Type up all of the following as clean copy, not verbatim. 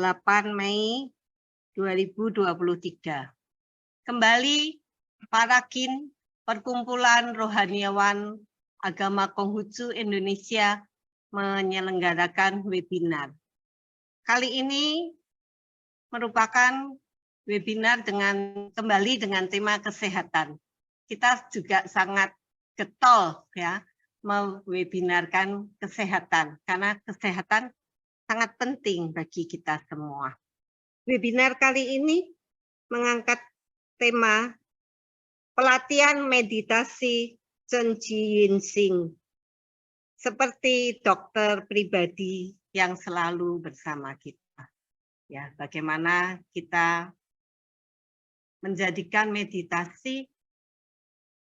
8 Mei 2023. Kembali Parakin, Perkumpulan Rohaniawan Agama Konghucu Indonesia menyelenggarakan webinar. Kali ini merupakan webinar kembali dengan tema kesehatan. Kita juga sangat getol ya mewebinarkan kesehatan karena kesehatan sangat penting bagi kita semua. Webinar kali ini mengangkat tema pelatihan meditasi Chen Jinsing seperti dokter pribadi yang selalu bersama kita. Ya, bagaimana kita menjadikan meditasi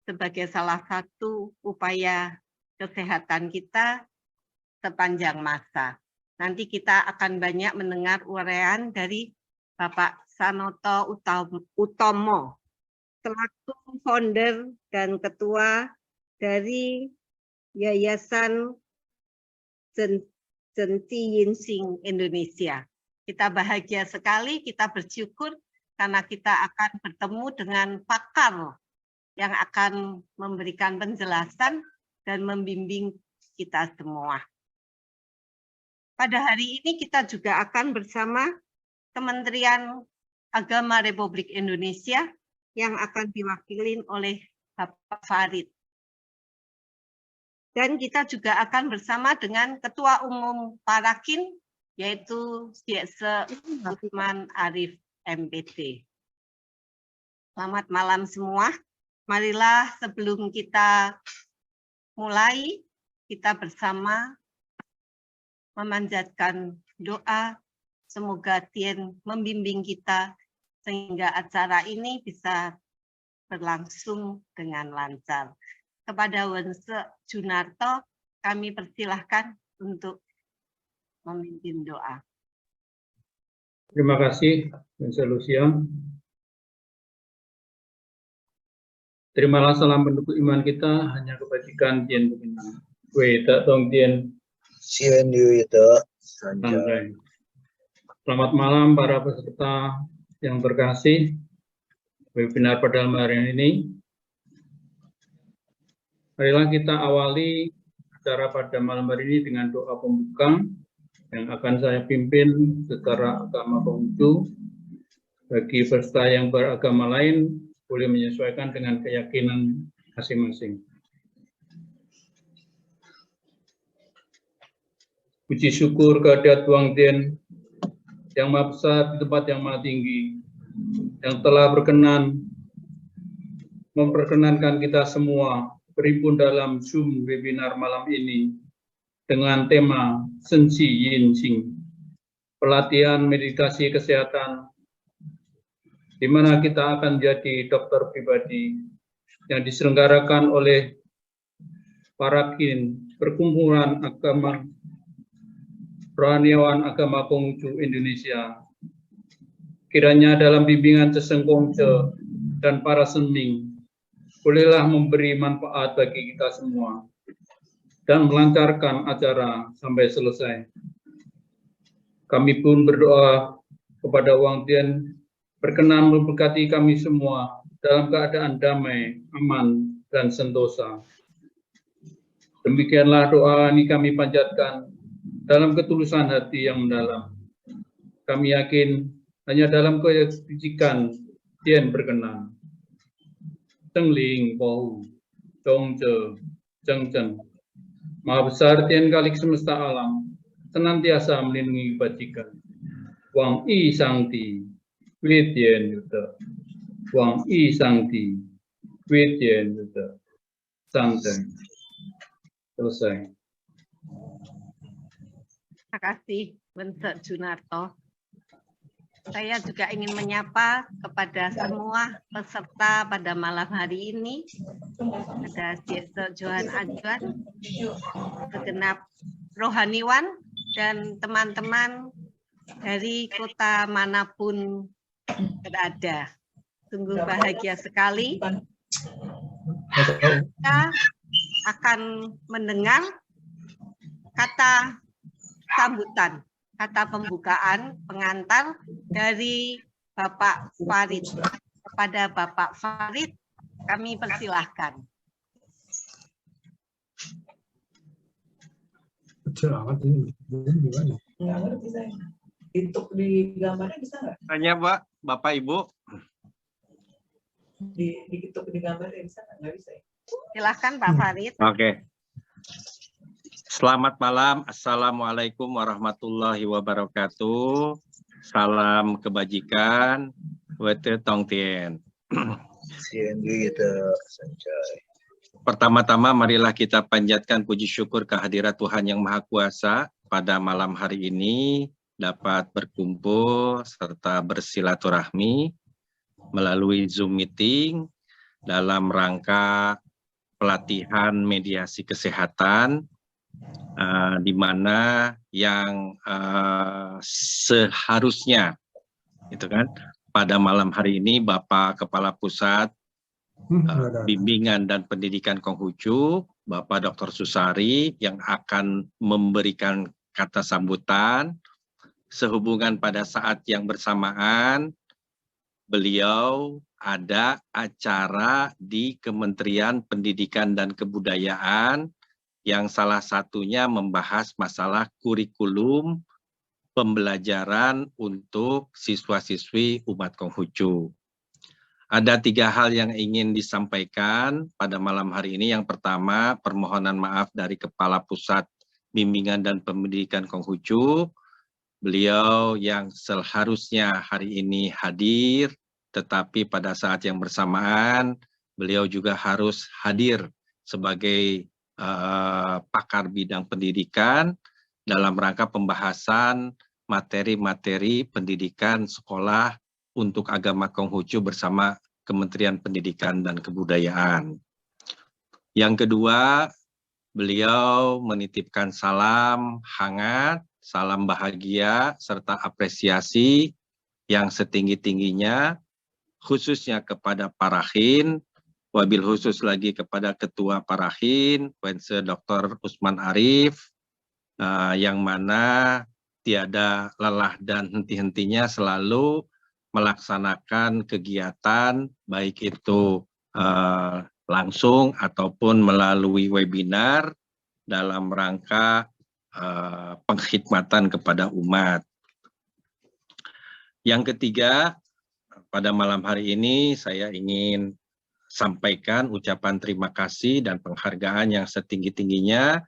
sebagai salah satu upaya kesehatan kita sepanjang masa. Nanti kita akan banyak mendengar uraian dari Bapak Sanoto Utomo, selaku founder dan ketua dari Yayasan Chen Jinsing Indonesia. Kita bahagia sekali, kita bersyukur karena kita akan bertemu dengan pakar yang akan memberikan penjelasan dan membimbing kita semua. Pada hari ini kita juga akan bersama Kementerian Agama Republik Indonesia yang akan diwakili oleh Bapak Farid. Dan kita juga akan bersama dengan Ketua Umum Parakin, yaitu Syekh Utsman Arif MPD. Selamat malam semua. Marilah sebelum kita mulai, kita bersama memanjatkan doa, semoga Tien membimbing kita sehingga acara ini bisa berlangsung dengan lancar. Kepada Wense Junarto, kami persilahkan untuk memimpin doa. Terima kasih, Wense Lucia. Terimalah salam pendukung iman kita, hanya kebajikan Tien Bukinang. Wei tak tong Tien. Sien Yu itu. Selamat malam para peserta yang terkasih. Webinar pada malam hari ini. Marilah kita awali acara pada malam hari ini dengan doa pembuka yang akan saya pimpin secara agama Konghucu. Bagi peserta yang beragama lain boleh menyesuaikan dengan keyakinan masing-masing. Puji syukur kehadirat Tuang Tien yang Maha Besar di tempat yang Maha Tinggi, yang telah memperkenankan kita semua berhimpun dalam Zoom webinar malam ini dengan tema Chen Jinsing, pelatihan meditasi kesehatan, di mana kita akan jadi dokter pribadi yang diselenggarakan oleh Parakin, Perkumpulan Agama Rohaniawan Agama Konghucu Indonesia. Kiranya dalam bimbingan Ceseng Kongce dan para seming, bolehlah memberi manfaat bagi kita semua dan melancarkan acara sampai selesai. Kami pun berdoa kepada Wang Tien berkenan memberkati kami semua dalam keadaan damai, aman, dan sentosa. Demikianlah doa ini kami panjatkan dalam ketulusan hati yang mendalam. Kami yakin hanya dalam kesucian Tien berkenan. Tengling Pohu, Dongce, Cengcen. Maha Besar Tien Kalik semesta alam, senantiasa melindungi kebajikan. Wang I Sangti, Wei Tien Yuda. Wang I Sangti, Wei Tien Yuda. Santai. Selesai. Terima kasih, Wense Junarto. Saya juga ingin menyapa kepada semua peserta pada malam hari ini. Ada Syekh Johan Ajuan, segenap rohaniwan, dan teman-teman dari kota manapun berada. Sungguh bahagia sekali. Kita akan mendengar kata sambutan kata pembukaan pengantar dari Bapak Farid. Kepada Bapak Farid, kami persilahkan. Kecil amat ini. Gimana? Nggak ngerti saya. Dituk di gambarnya bisa nggak? Tanya Pak, Bapak Ibu. Dituk di gambarnya bisa nggak? Nggak bisa ya? Silahkan Pak Farid. Oke. Selamat malam. Assalamualaikum warahmatullahi wabarakatuh. Salam kebajikan. Wete Tong Tien. CNU itu Sanjay. Pertama-tama marilah kita panjatkan puji syukur kehadirat Tuhan Yang Maha Kuasa pada malam hari ini dapat berkumpul serta bersilaturahmi melalui Zoom meeting dalam rangka pelatihan mediasi kesehatan di mana yang seharusnya itu kan pada malam hari ini Bapak Kepala Pusat Bimbingan dan Pendidikan Konghucu, Bapak Dr. Susari yang akan memberikan kata sambutan sehubungan pada saat yang bersamaan beliau ada acara di Kementerian Pendidikan dan Kebudayaan yang salah satunya membahas masalah kurikulum pembelajaran untuk siswa-siswi umat Konghucu. Ada 3 hal yang ingin disampaikan pada malam hari ini. Yang pertama, permohonan maaf dari Kepala Pusat Bimbingan dan Pendidikan Konghucu. Beliau yang seharusnya hari ini hadir, tetapi pada saat yang bersamaan, beliau juga harus hadir sebagai pakar bidang pendidikan dalam rangka pembahasan materi-materi pendidikan sekolah untuk agama Konghucu bersama Kementerian Pendidikan dan Kebudayaan. Yang kedua, beliau menitipkan salam hangat, salam bahagia, serta apresiasi yang setinggi-tingginya, khususnya kepada Parahin, wabil khusus lagi kepada Ketua Parahin, Wense Dr. Usman Arif, yang mana tiada lelah dan henti-hentinya selalu melaksanakan kegiatan, baik itu langsung ataupun melalui webinar dalam rangka pengkhidmatan kepada umat. Yang ketiga, pada malam hari ini saya ingin sampaikan ucapan terima kasih dan penghargaan yang setinggi-tingginya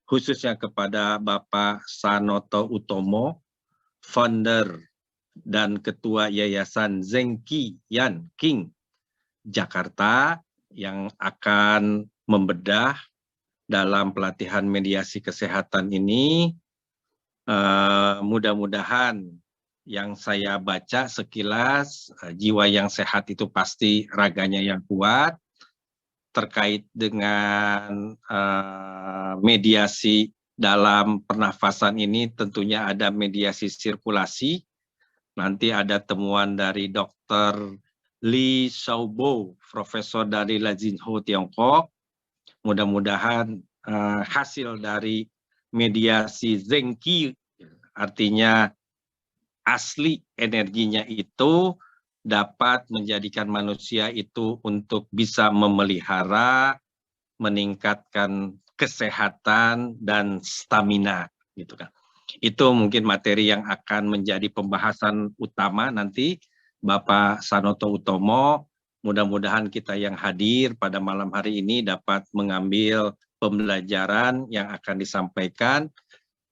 khususnya kepada Bapak Sanoto Utomo, founder dan Ketua Yayasan Zengki Yan King Jakarta yang akan membedah dalam pelatihan mediasi kesehatan ini. Mudah-mudahan yang saya baca sekilas, jiwa yang sehat itu pasti raganya yang kuat. Terkait dengan mediasi dalam pernafasan ini tentunya ada mediasi sirkulasi. Nanti ada temuan dari Dr. Li Xiaobo, Profesor dari Lajinho Tiongkok. Mudah-mudahan hasil dari mediasi Zengki, artinya asli energinya itu dapat menjadikan manusia itu untuk bisa memelihara, meningkatkan kesehatan dan stamina, gitu kan. Itu mungkin materi yang akan menjadi pembahasan utama nanti Bapak Sanoto Utomo. Mudah-mudahan kita yang hadir pada malam hari ini dapat mengambil pembelajaran yang akan disampaikan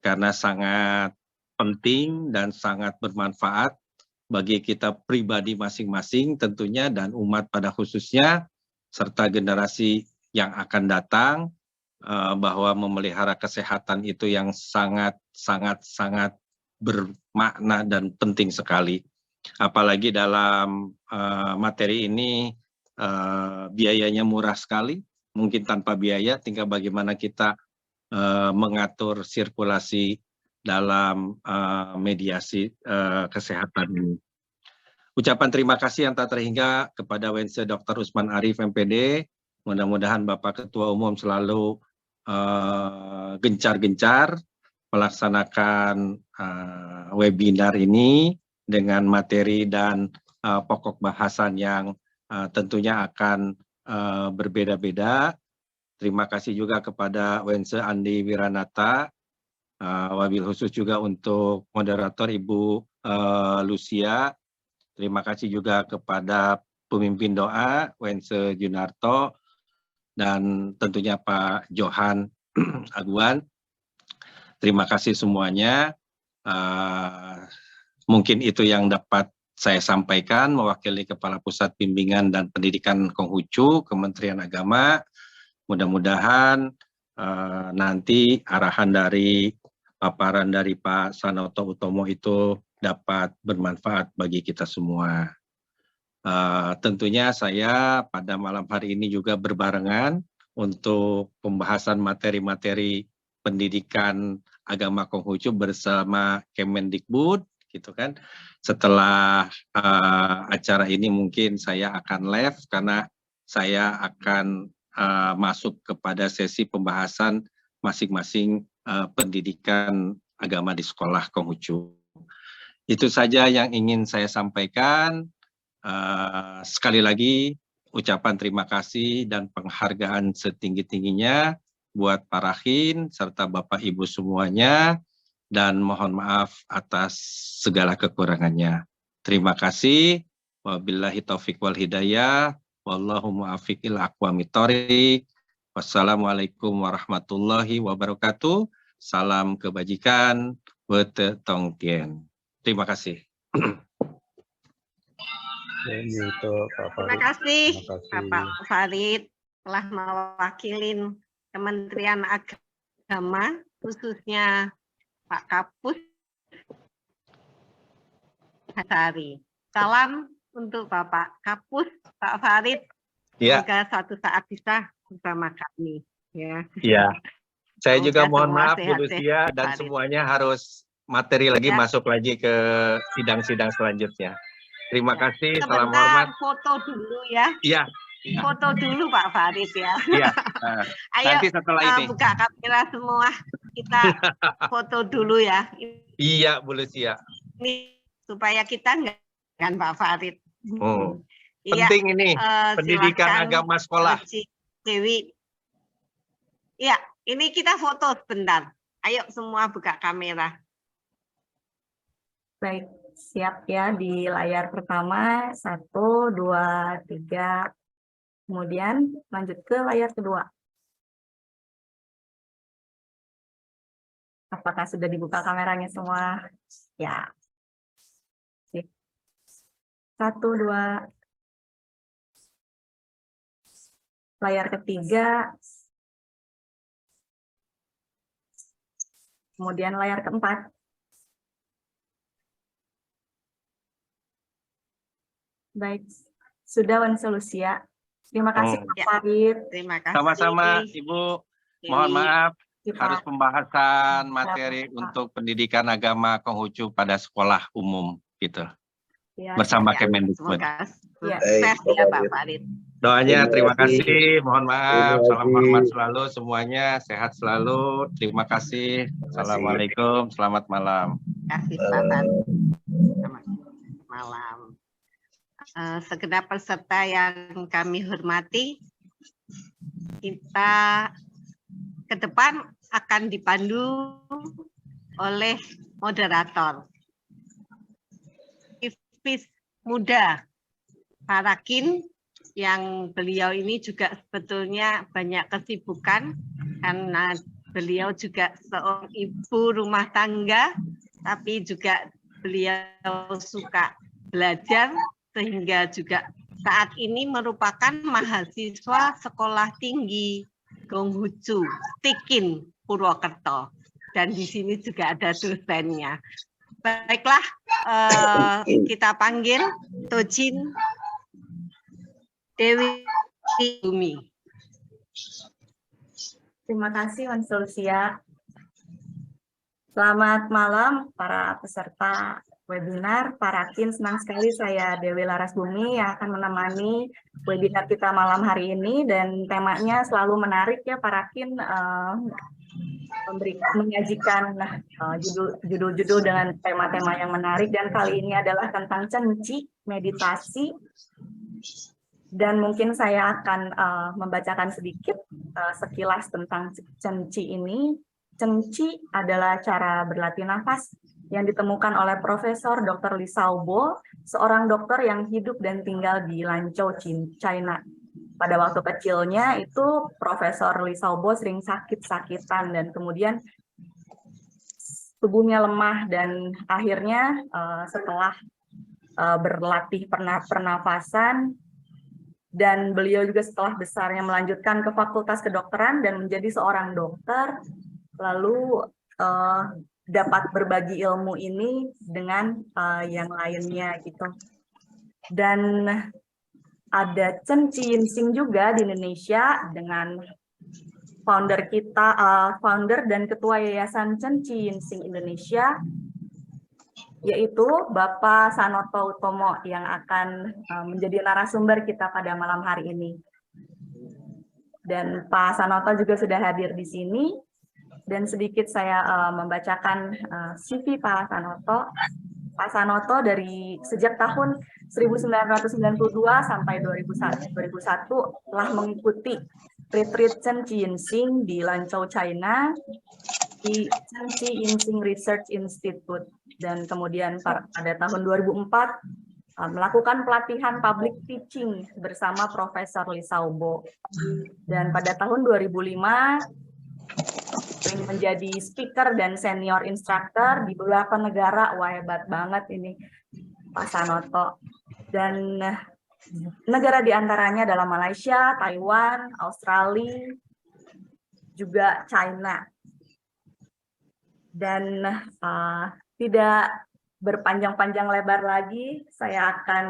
karena sangat penting dan sangat bermanfaat bagi kita pribadi masing-masing tentunya dan umat pada khususnya serta generasi yang akan datang, bahwa memelihara kesehatan itu yang sangat bermakna dan penting sekali. Apalagi dalam materi ini biayanya murah sekali, mungkin tanpa biaya, tinggal bagaimana kita mengatur sirkulasi dalam mediasi kesehatan ini. Ucapan terima kasih yang tak terhingga kepada Wense Dr. Usman Arif MPD. Mudah-mudahan Bapak Ketua Umum selalu gencar-gencar melaksanakan webinar ini dengan materi dan pokok bahasan yang tentunya akan berbeda-beda. Terima kasih juga kepada Wense Andi Wiranata, wabil khusus juga untuk moderator Ibu Lucia. Terima kasih juga kepada pemimpin doa Wense Junarto dan tentunya Pak Johan Aguan. Terima kasih semuanya. Mungkin itu yang dapat saya sampaikan mewakili Kepala Pusat Bimbingan dan Pendidikan Konghucu, Kementerian Agama. Mudah-mudahan nanti arahan dari paparan dari Pak Sanoto Utomo itu dapat bermanfaat bagi kita semua. Tentunya saya pada malam hari ini juga berbarengan untuk pembahasan materi-materi pendidikan agama Konghucu bersama Kemendikbud, gitu kan. Setelah acara ini mungkin saya akan live karena saya akan masuk kepada sesi pembahasan masing-masing pendidikan agama di sekolah Konghucu. Itu saja yang ingin saya sampaikan. Sekali lagi ucapan terima kasih dan penghargaan setinggi-tingginya buat Pak Rahin serta Bapak Ibu semuanya dan mohon maaf atas segala kekurangannya. Terima kasih. Wabillahi taufiq wal hidayah. Wallahu muwaffiq ila aqwamit thoriq. Wassalamualaikum warahmatullahi wabarakatuh. Salam kebajikan, wete tongtien. Terima kasih. Terima kasih Bapak Farid telah mewakili Kementerian Agama, khususnya Pak Kapus Hasari. Salam untuk Bapak Kapus, Pak Farid. Semoga suatu saat bisa bersama kami. Ya. Saya juga Semoga mohon semua maaf Bu sehat-sehat, Lucia dan Farid. semuanya harus materi lagi masuk lagi ke sidang-sidang selanjutnya. Terima kasih, salam hormat. Sebentar foto dulu ya. Iya. Foto dulu Pak Farid ya. Iya. Ayo Nanti setelah ini. buka kamera semua. Kita foto dulu ya. Iya Bu Lucia. Ini supaya kita enggak kan Pak Farid. Iya, Penting ini pendidikan silakan, agama sekolah. Dewi. Iya, ini kita foto sebentar. Ayo semua buka kamera. Baik, siap ya di layar pertama, 1, 2, 3. Kemudian lanjut ke layar kedua. Apakah sudah dibuka kameranya semua? Ya. 1, 2. Layar ketiga. Kemudian layar keempat. Baik, sudah Wense Lucia. Terima kasih Pak Farid. Terima kasih. Sama-sama Ibu. Mohon maaf harus pembahasan materi untuk pendidikan agama Konghucu pada sekolah umum gitu. Ya, bersama Ya, Kemendikbud. semoga Ya. sukses ya Pak Farid. Doanya terima Terima kasih. kasih, mohon maaf, Terima salam kasih. hormat selalu semuanya, sehat selalu, terima kasih. Assalamualaikum, selamat malam. Terima kasih Pak Farid. Selamat malam. Segenap peserta yang kami hormati, kita ke depan akan dipandu oleh moderator. Aktivis muda Parakin, yang beliau ini juga sebetulnya banyak kesibukan karena beliau juga seorang ibu rumah tangga, tapi juga beliau suka belajar sehingga juga saat ini merupakan mahasiswa Sekolah Tinggi Konghucu Tikin Purwokerto, dan di sini juga ada dosennya. Baiklah, kita panggil Tojin Dewi Bumi. Terima kasih Wense Lucia. Selamat malam para peserta webinar Parakin. Senang sekali saya Dewi Laras Bumi yang akan menemani webinar kita malam hari ini, dan temanya selalu menarik ya Parakin. menyajikan judul-judul dengan tema-tema yang menarik, dan kali ini adalah tentang cenci, meditasi, dan mungkin saya akan membacakan sedikit sekilas tentang cenci ini. Cenci adalah cara berlatih nafas yang ditemukan oleh Profesor Dr. Li Xiaobo, seorang dokter yang hidup dan tinggal di Lanzhou, China. Pada waktu kecilnya itu Profesor Li Xiaobo sering sakit-sakitan dan kemudian tubuhnya lemah, dan akhirnya setelah berlatih pernafasan, dan beliau juga setelah besarnya melanjutkan ke Fakultas Kedokteran dan menjadi seorang dokter, lalu dapat berbagi ilmu ini dengan yang lainnya gitu. Dan ada Chen Qinsing juga di Indonesia dengan founder kita, founder dan ketua Yayasan Chen Qinsing Indonesia, yaitu Bapak Sanoto Utomo yang akan menjadi narasumber kita pada malam hari ini. Dan Pak Sanoto juga sudah hadir di sini, dan sedikit saya membacakan CV Pak Sanoto. Pak Sanoto sejak tahun 1992 sampai 2001 telah mengikuti retreat Chen Qinsing di Lanzhou, China, di Chen Qinsing Research Institute, dan kemudian pada tahun 2004 melakukan pelatihan public teaching bersama Profesor Li Xiaobo, dan pada tahun 2005 menjadi speaker dan senior instructor di beberapa negara. Wah, hebat banget ini Pak Sanoto. Dan negara diantaranya adalah Malaysia, Taiwan, Australia, juga China. Dan tidak berpanjang-panjang lebar lagi, saya akan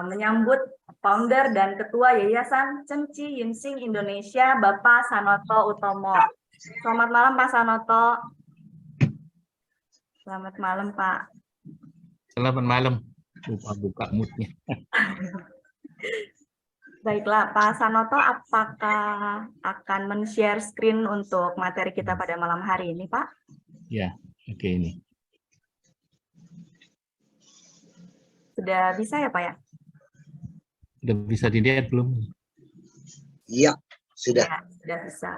menyambut founder dan ketua Yayasan Chen Qinsing Indonesia, Bapak Sanoto Utomo. Selamat malam Pak Sanoto. Selamat malam Pak. Selamat malam. Lupa buka moodnya. Baiklah Pak Sanoto, apakah akan men-share screen untuk materi kita pada malam hari ini Pak? Ya, oke ini. Sudah bisa ya Pak ya? Sudah bisa dilihat belum? Iya, sudah. Ya, sudah bisa.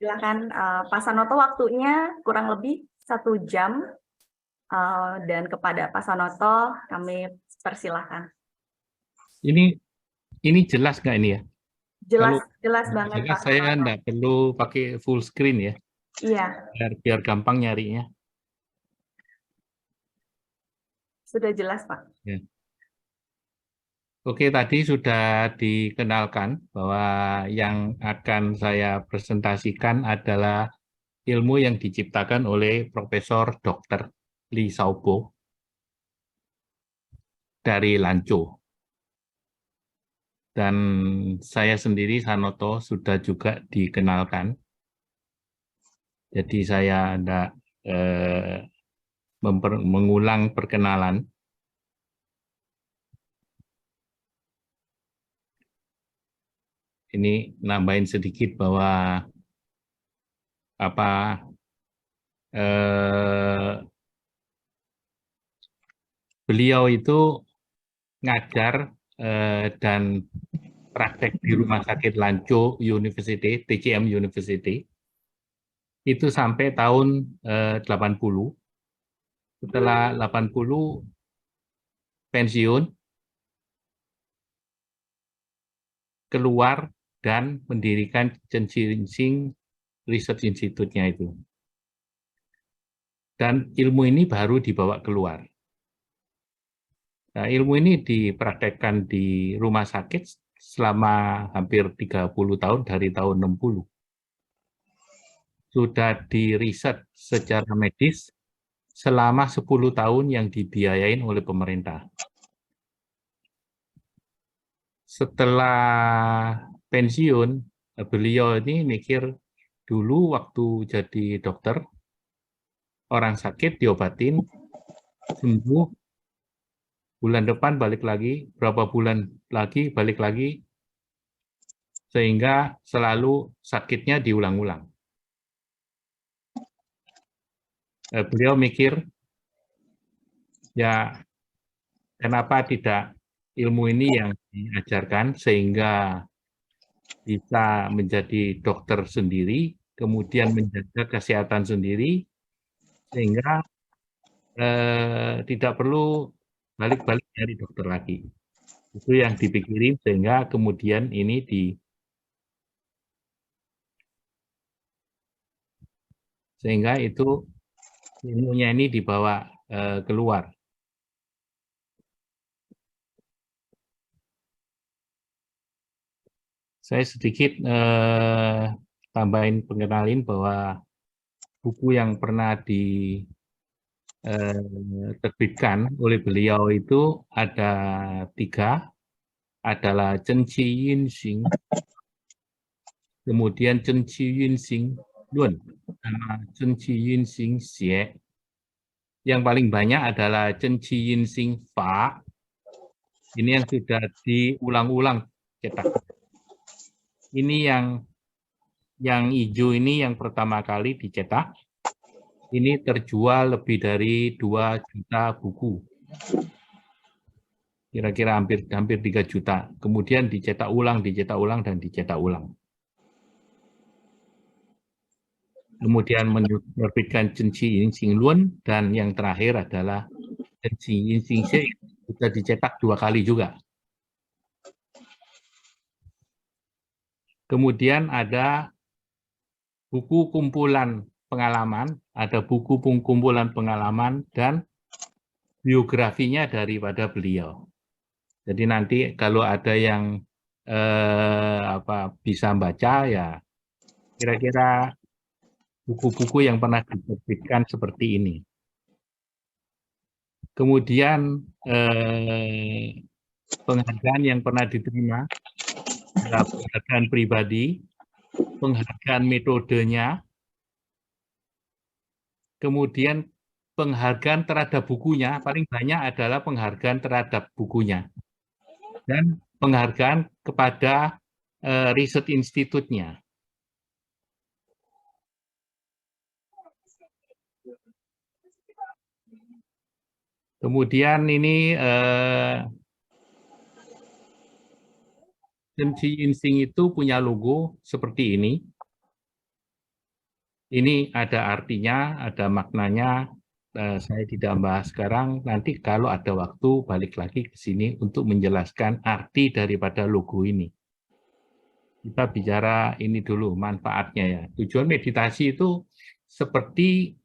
Silakan Pak Sanoto, waktunya kurang lebih 1 jam, dan kepada Pak Sanoto kami persilahkan. Ini jelas nggak ini ya? Jelas banget Pak. Saya nggak perlu pakai full screen ya? Iya. Biar gampang nyarinya. Sudah jelas Pak. Ya. Oke, tadi sudah dikenalkan bahwa yang akan saya presentasikan adalah ilmu yang diciptakan oleh Profesor Dr. Li Xiaobo dari Lanzhou. Dan saya sendiri, Sanoto, sudah juga dikenalkan. Jadi saya tidak mengulang perkenalan. Ini nambahin sedikit bahwa beliau itu ngajar dan praktek di Rumah Sakit Lanzhou University, TCM University, itu sampai tahun 80. Setelah 80 pensiun, keluar dan mendirikan Chen Qinsing Research Institute-nya itu. Dan ilmu ini baru dibawa keluar. Nah, ilmu ini dipraktekkan di rumah sakit selama hampir 30 tahun, dari tahun 60. Sudah diriset secara medis selama 10 tahun yang dibiayain oleh pemerintah. Setelah pensiun, beliau ini mikir dulu waktu jadi dokter, orang sakit diobatin, sembuh, bulan depan balik lagi, berapa bulan lagi balik lagi, sehingga selalu sakitnya diulang-ulang. beliau mikir, ya kenapa tidak ilmu ini yang diajarkan sehingga bisa menjadi dokter sendiri, kemudian menjaga kesehatan sendiri, sehingga tidak perlu balik-balik dari dokter lagi. Itu yang dipikirin sehingga kemudian ini sehingga itu ilmunya ini dibawa keluar. Saya sedikit tambahin pengenalin bahwa buku yang pernah diterbitkan oleh beliau itu ada 3, adalah Chen Qi Yun Xing, kemudian Chen Qi Yun Xing Lun, sama Chen Qi Yun Xing Xie. Yang paling banyak adalah Chen Qi Yun Xing Fa. Ini yang sudah diulang-ulang cetak. Ini yang hijau ini yang pertama kali dicetak. Ini terjual lebih dari 2 juta buku. Kira-kira hampir 3 juta. Kemudian dicetak ulang, dan dicetak ulang. Kemudian menerbitkan Chen Qi Yun Xing Lun, dan yang terakhir adalah Chen Qi Yun Xing Xie, sudah dicetak 2 kali juga. Kemudian ada buku kumpulan pengalaman, ada buku kumpulan pengalaman dan biografinya daripada beliau. Jadi nanti kalau ada yang bisa baca, ya kira-kira buku-buku yang pernah diterbitkan seperti ini. Kemudian penghargaan yang pernah diterima adalah penghargaan pribadi, penghargaan metodenya, kemudian penghargaan terhadap bukunya, paling banyak adalah penghargaan terhadap bukunya, dan penghargaan kepada riset institutnya. Kemudian ini Chen Qi Yun Xing itu punya logo seperti ini. Ini ada artinya, ada maknanya. Saya tidak bahas sekarang. Nanti kalau ada waktu balik lagi ke sini untuk menjelaskan arti daripada logo ini. Kita bicara ini dulu manfaatnya ya. Tujuan meditasi itu seperti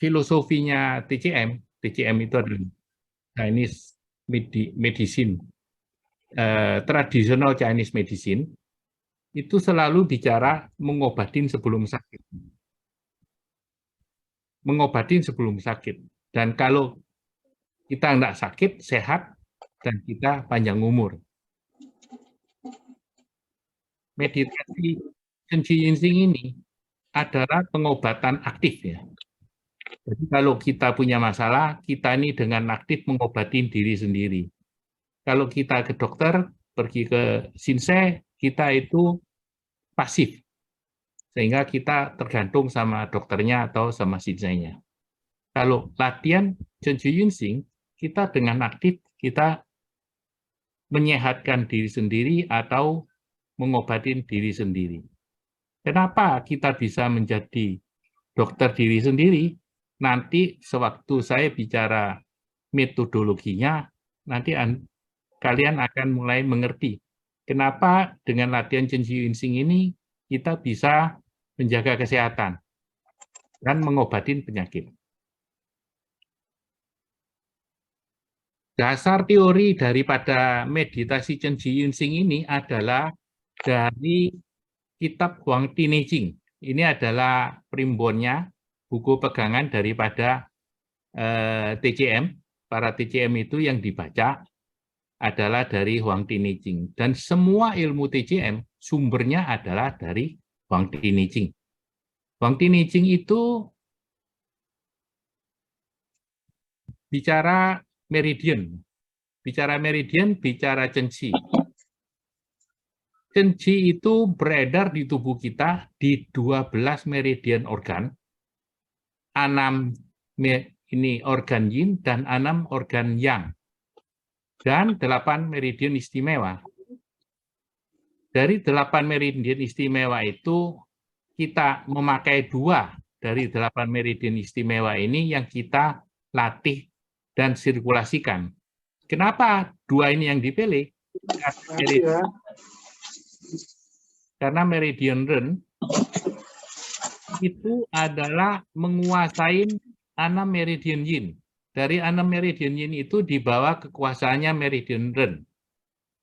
filosofinya TCM. TCM itu adalah Chinese Medicine. Tradisional Chinese Medicine itu selalu bicara mengobatin sebelum sakit. Mengobatin sebelum sakit. Dan kalau kita tidak sakit, sehat, dan kita panjang umur. Meditasi Chen Qi Yun Xing ini adalah pengobatan aktif ya. Jadi kalau kita punya masalah, kita ini dengan aktif mengobati diri sendiri. Kalau kita ke dokter, pergi ke Shinsei, kita itu pasif. Sehingga kita tergantung sama dokternya atau sama Shinsei-nya. Kalau latihan Chen Qi Yun Xing, kita dengan aktif, kita menyehatkan diri sendiri atau mengobati diri sendiri. Kenapa kita bisa menjadi dokter diri sendiri? Nanti sewaktu saya bicara metodologinya, nanti kalian akan mulai mengerti kenapa dengan latihan Chen Qi Yun Xing ini kita bisa menjaga kesehatan dan mengobati penyakit. Dasar teori daripada meditasi Chen Qi Yun Xing ini adalah dari kitab Huang Ti Neijing. Ini adalah primbonnya, buku pegangan daripada TCM. Para TCM itu yang dibaca adalah dari Huang Ti Neijing. Dan semua ilmu TCM sumbernya adalah dari Huang Ti Neijing. Huang Ti Neijing itu bicara meridian. Bicara meridian, bicara Chen Qi. Chen Qi itu beredar di tubuh kita di 12 meridian organ. ini organ yin dan 6 organ yang. Dan 8 meridian istimewa. Dari 8 meridian istimewa itu, kita memakai 2 dari 8 meridian istimewa ini yang kita latih dan sirkulasikan. Kenapa 2 ini yang dipilih? Karena meridian Ren itu adalah menguasai 6 meridian yin. Dari 6 meridian yin itu dibawa kekuasaannya meridian Ren.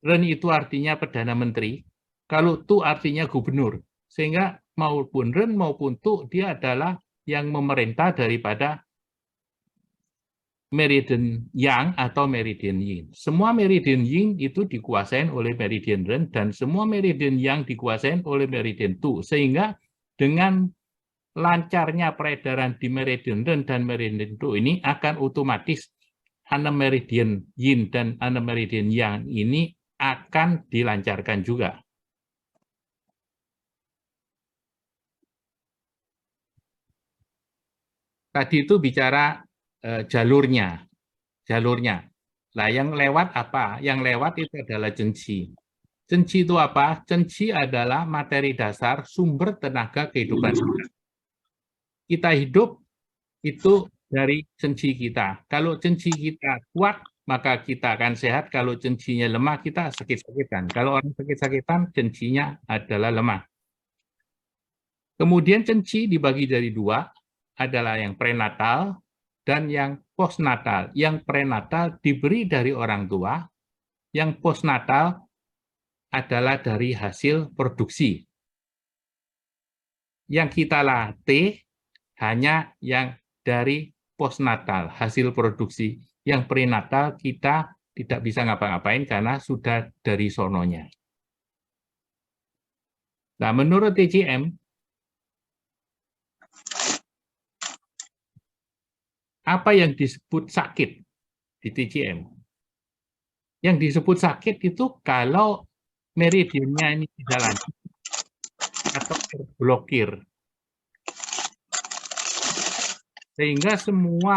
Ren itu artinya Perdana Menteri, kalau Tu artinya gubernur. Sehingga maupun Ren maupun Tu, dia adalah yang memerintah daripada meridian yang atau meridian yin. Semua meridian yin itu dikuasai oleh meridian Ren, dan semua meridian yang dikuasai oleh meridian Tu. Sehingga dengan lancarnya peredaran di meridian Ren dan meridian Tu ini akan otomatis 6 meridian yin dan 6 meridian yang ini akan dilancarkan juga. Tadi itu bicara jalurnya. Nah, yang lewat apa? Yang lewat itu adalah Cenci. Cenci itu apa? Cenci adalah materi dasar sumber tenaga kehidupan kita. Kita hidup itu dari cenci kita. Kalau cenci kita kuat, maka kita akan sehat. Kalau cencinya lemah, kita sakit-sakitan. Kalau orang sakit-sakitan, cencinya adalah lemah. Kemudian cenci dibagi dari 2, adalah yang prenatal dan yang postnatal. Yang prenatal diberi dari orang tua, yang postnatal adalah dari hasil produksi. Yang kita latih hanya yang dari postnatal, hasil produksi. Yang prenatal kita tidak bisa ngapa-ngapain karena sudah dari sononya. Nah, menurut TCM, apa yang disebut sakit di TCM? Yang disebut sakit itu kalau meridiannya ini tidak lancar atau terblokir. Sehingga semua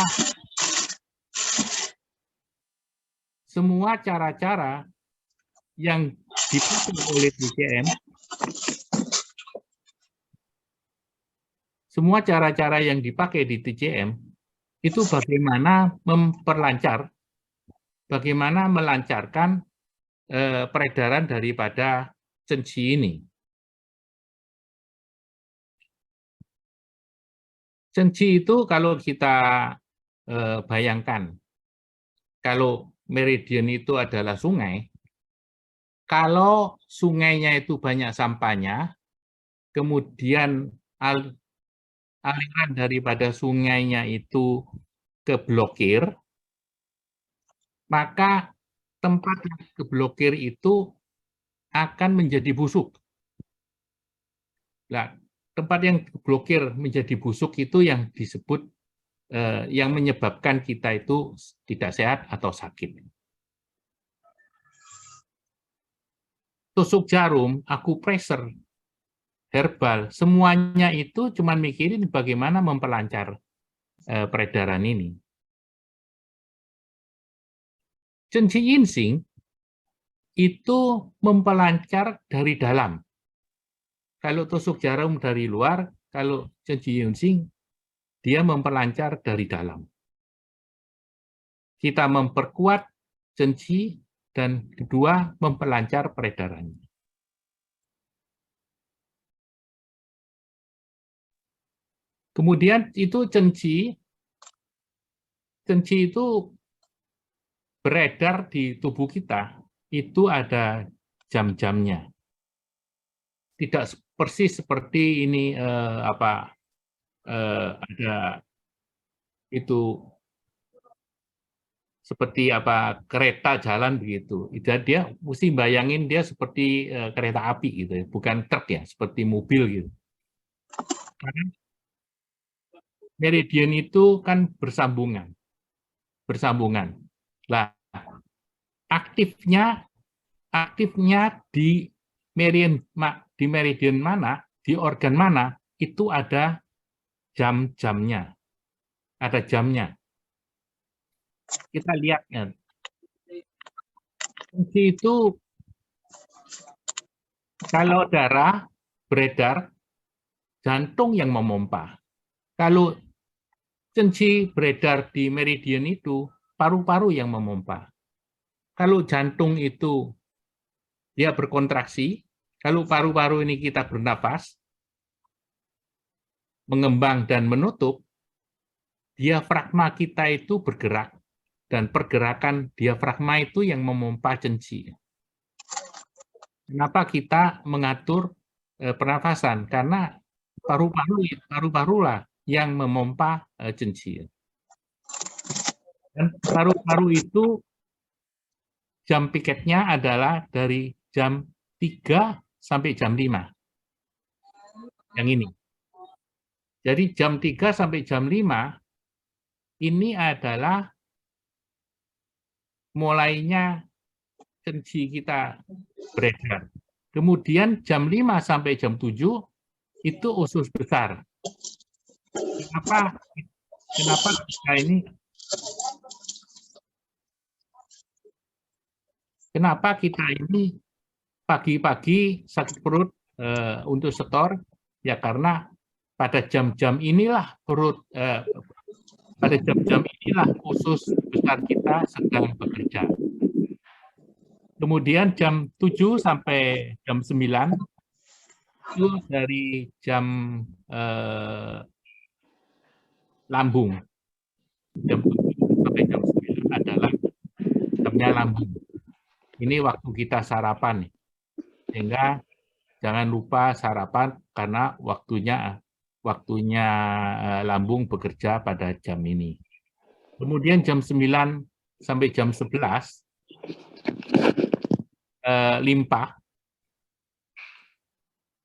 cara-cara yang dipakai oleh TCM, semua cara-cara yang dipakai di TCM itu bagaimana memperlancar, bagaimana melancarkan peredaran daripada cenci ini. Cenci itu kalau kita bayangkan, kalau meridian itu adalah sungai, kalau sungainya itu banyak sampahnya, kemudian aliran daripada sungainya itu keblokir, maka tempat yang keblokir itu akan menjadi busuk. Nah, tempat yang blokir menjadi busuk itu yang disebut yang menyebabkan kita itu tidak sehat atau sakit. Tusuk jarum, akupressor, herbal, semuanya itu cuma mikirin bagaimana memperlancar peredaran ini. Cenci ginseng itu memperlancar dari dalam. Kalau tusuk jarum dari luar, kalau cenci ginseng, dia memperlancar dari dalam. Kita memperkuat cenci dan kedua memperlancar peredarannya. Kemudian itu cenci itu beredar di tubuh kita, itu ada jam-jamnya. Tidak persis seperti ini ada itu seperti kereta jalan begitu. Dia mesti bayangin dia seperti kereta api gitu, bukan truk ya, seperti mobil gitu. Karena meridian itu kan bersambungan. Lah, aktifnya di meridian mana, di organ mana, itu ada jam-jamnya. ada jamnya. Kita lihat ya. Cenci itu kalau darah beredar, jantung yang memompa. Kalau cenci beredar di meridian itu, paru-paru yang memompa. Kalau jantung itu dia berkontraksi, kalau paru-paru ini kita bernafas, mengembang dan menutup, diafragma kita itu bergerak, dan pergerakan diafragma itu yang memompa cenci. Kenapa kita mengatur pernafasan? Karena paru-paru lah yang memompa cenci. Dan paru-paru itu jam piketnya adalah dari jam 3 sampai jam 5. Yang ini. Jadi jam 3 sampai jam 5 ini adalah mulainya cenci kita beredar. Kemudian jam 5 sampai jam 7 itu usus besar. Kenapa kita ini? Kenapa kita ini pagi-pagi sakit perut untuk setor? Ya karena pada jam-jam inilah pada jam-jam inilah usus besar kita sedang bekerja. Kemudian jam 7 sampai jam 9 itu dari jam lambung. Jam 7 sampai jam 9 adalah jamnya lambung. Ini waktu kita sarapan. Sehingga jangan lupa sarapan karena waktunya lambung bekerja pada jam ini. Kemudian jam 9 sampai jam 11 limpa.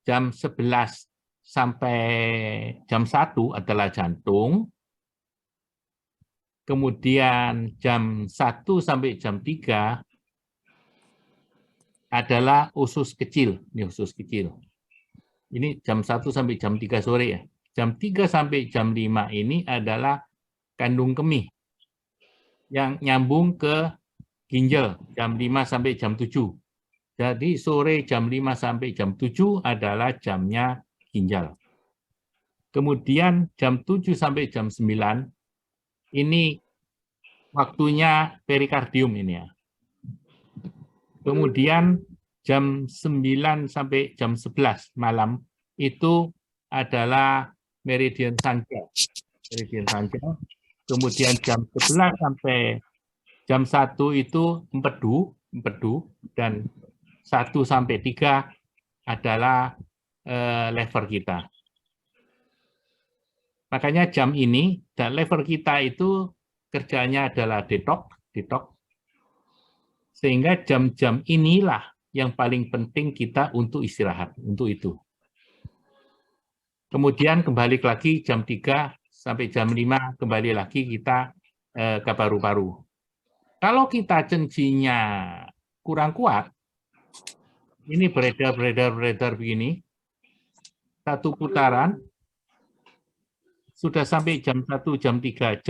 Jam 11 sampai jam 1 adalah jantung. Kemudian jam 1 sampai jam 3 adalah usus kecil. Ini usus kecil. Ini jam 1 sampai jam 3 sore ya. Jam 3 sampai jam 5 ini adalah kandung kemih yang nyambung ke ginjal jam 5 sampai jam 7. Jadi sore jam 5 sampai jam 7 adalah jamnya ginjal. Kemudian jam 7 sampai jam 9 ini waktunya perikardium ini ya. Kemudian jam 9 sampai jam 11 malam itu adalah meridian Sanjiao. Meridian Sanjiao. Kemudian jam 11 sampai jam 1 itu empedu dan 1 sampai 3 adalah lever kita. Makanya jam ini dan lever kita itu kerjanya adalah detox. Sehingga jam-jam inilah yang paling penting kita untuk istirahat, untuk itu. Kemudian kembali lagi jam 3 sampai jam 5, kembali lagi kita ke paru-paru. Kalau kita cencinya kurang kuat, ini beredar begini, satu putaran, sudah sampai jam 1, jam 3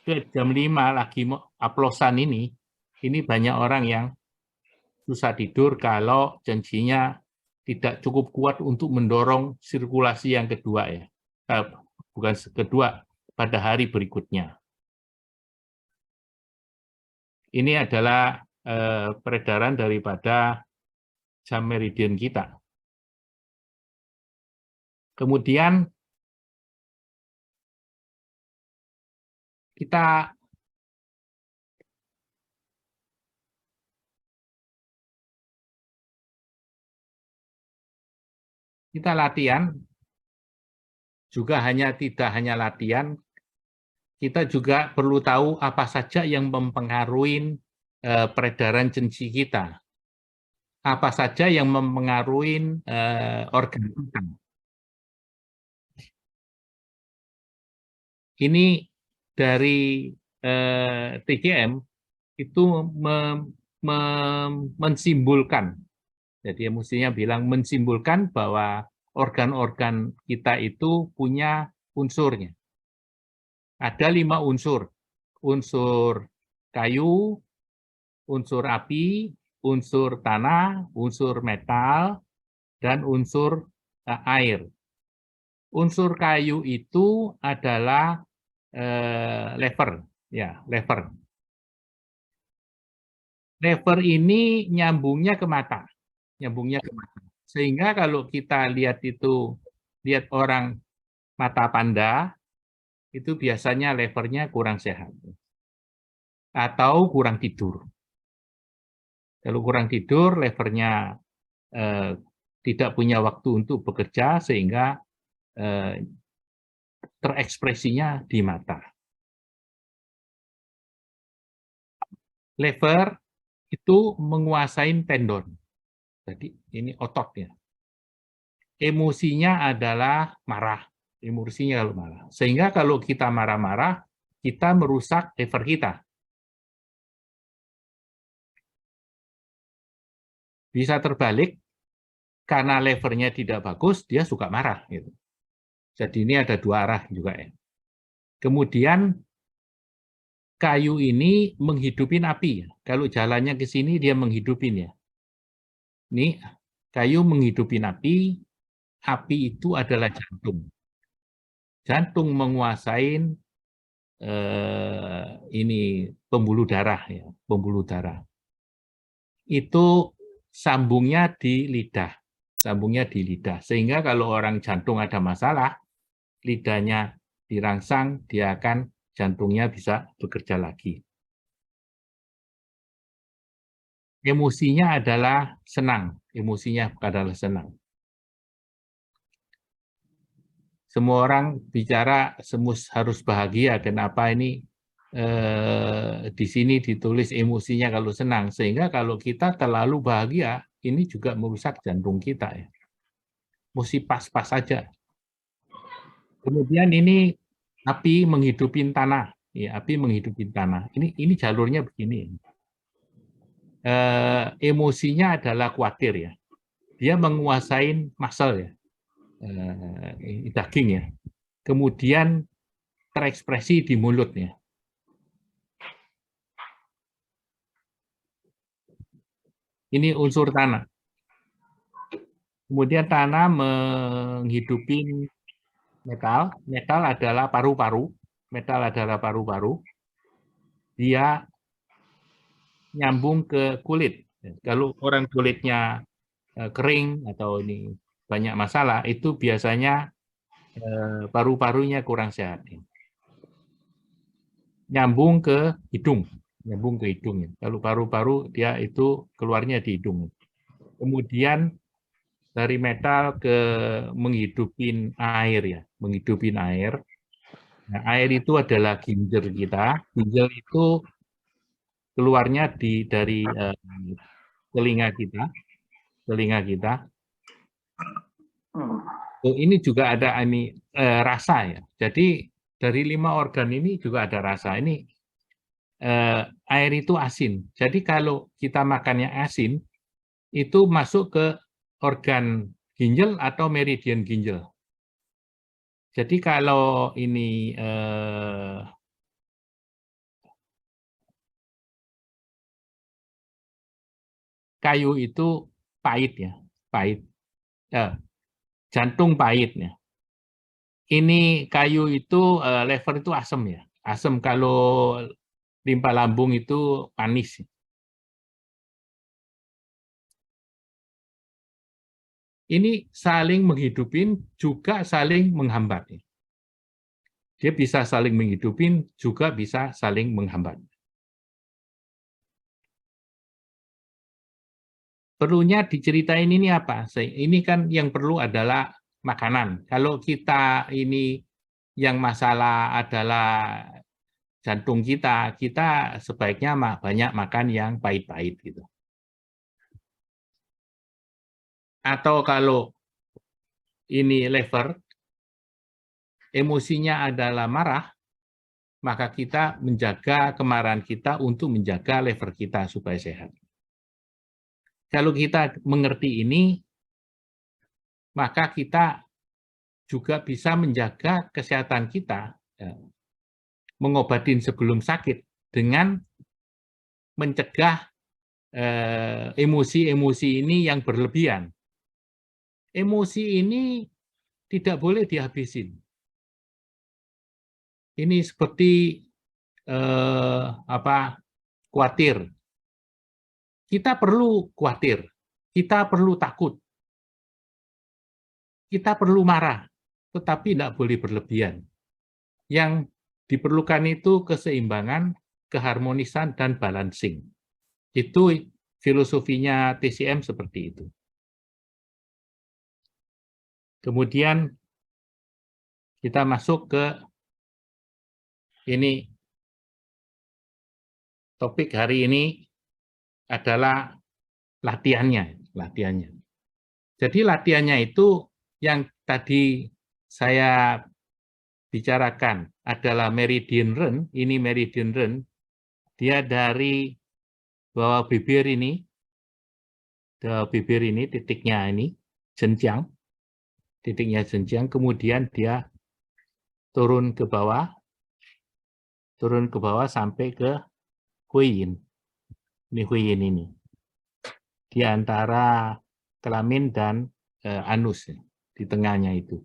ke jam 5 lagi aplosan ini banyak orang yang susah tidur kalau cencinya tidak cukup kuat untuk mendorong sirkulasi yang kedua ya. Bukan kedua, pada hari berikutnya. Ini adalah peredaran daripada jam meridian kita. Kemudian kita latihan, juga tidak hanya latihan, kita juga perlu tahu apa saja yang mempengaruhi peredaran cenci kita. Apa saja yang mempengaruhi organ kita. Ini dari TGM itu mensimbolkan. Jadi mestinya bilang mensimbolkan bahwa organ-organ kita itu punya unsurnya. Ada 5 unsur. Unsur kayu, unsur api, unsur tanah, unsur metal, dan unsur air. Unsur kayu itu adalah lever, ya, lever. Lever ini nyambungnya ke mata, Sehingga kalau kita lihat orang mata panda, itu biasanya levernya kurang sehat atau kurang tidur. Kalau kurang tidur, levernya tidak punya waktu untuk bekerja sehingga terekspresinya di mata. Lever itu menguasai tendon. Jadi ini ototnya. Emosinya adalah marah. Emosinya kalau marah. Sehingga kalau kita marah-marah, kita merusak lever kita. Bisa terbalik, karena levernya tidak bagus, dia suka marah. Gitu. Jadi ini ada 2 arah juga ya. Kemudian kayu ini menghidupin api. Kalau jalannya ke sini, dia menghidupin ya. Ini kayu menghidupin api. Api itu adalah jantung. Jantung menguasai ini pembuluh darah ya, pembuluh darah. Itu sambungnya di lidah, Sehingga kalau orang jantung ada masalah, lidahnya dirangsang, jantungnya bisa bekerja lagi. Emosinya adalah senang. Semua orang bicara harus bahagia. Kenapa ini di sini ditulis emosinya kalau senang? Sehingga kalau kita terlalu bahagia, ini juga merusak jantung kita. Ya. Mesti pas-pas saja. Kemudian ini api menghidupin tanah. Ya, api menghidupin tanah. Ini jalurnya begini. Emosinya adalah khawatir ya. Dia menguasai muscle ya. Daging ya. Kemudian terekspresi di mulutnya. Ini unsur tanah. Kemudian tanah menghidupin metal. Metal adalah paru-paru. Dia nyambung ke kulit. Kalau orang kulitnya kering atau ini banyak masalah, itu biasanya paru-parunya kurang sehat. Nyambung ke hidung. Kalau paru-paru dia itu keluarnya di hidung. Kemudian dari metal ke menghidupin air ya, Nah, air itu adalah ginjal kita. Ginjal itu keluarnya dari telinga kita. Ini juga ada rasa ya. Jadi dari 5 organ ini juga ada rasa. Ini air itu asin. Jadi kalau kita makannya asin, itu masuk ke organ ginjal atau meridian ginjal. Jadi kalau ini kayu itu pahit ya, jantung pahit ya. Ini kayu itu lever itu asam ya, kalau limpa lambung itu manis. Ini saling menghidupin juga saling menghambat. Dia bisa saling menghidupin juga bisa saling menghambat. Perlunya diceritain ini apa? Ini kan yang perlu adalah makanan. Kalau kita ini yang masalah adalah jantung kita sebaiknya banyak makan yang pahit-pahit gitu. Atau kalau ini lever, emosinya adalah marah, maka kita menjaga kemarahan kita untuk menjaga lever kita supaya sehat. Kalau kita mengerti ini, maka kita juga bisa menjaga kesehatan kita mengobatin sebelum sakit dengan mencegah emosi-emosi ini yang berlebihan. Emosi ini tidak boleh dihabisin. Ini seperti khawatir. Kita perlu khawatir, kita perlu takut, kita perlu marah, tetapi tidak boleh berlebihan. Yang diperlukan itu keseimbangan, keharmonisan, dan balancing. Itu filosofinya TCM seperti itu. Kemudian kita masuk ke ini. Topik hari ini adalah latihannya. Jadi latihannya itu yang tadi saya bicarakan adalah meridian run. Ini meridian run. Dia dari bawah bibir ini, titiknya ini, jenjang. Titiknya jenjang, kemudian dia turun ke bawah sampai ke huiyin. Ini huiyin ini. Di antara kelamin dan anus, di tengahnya itu.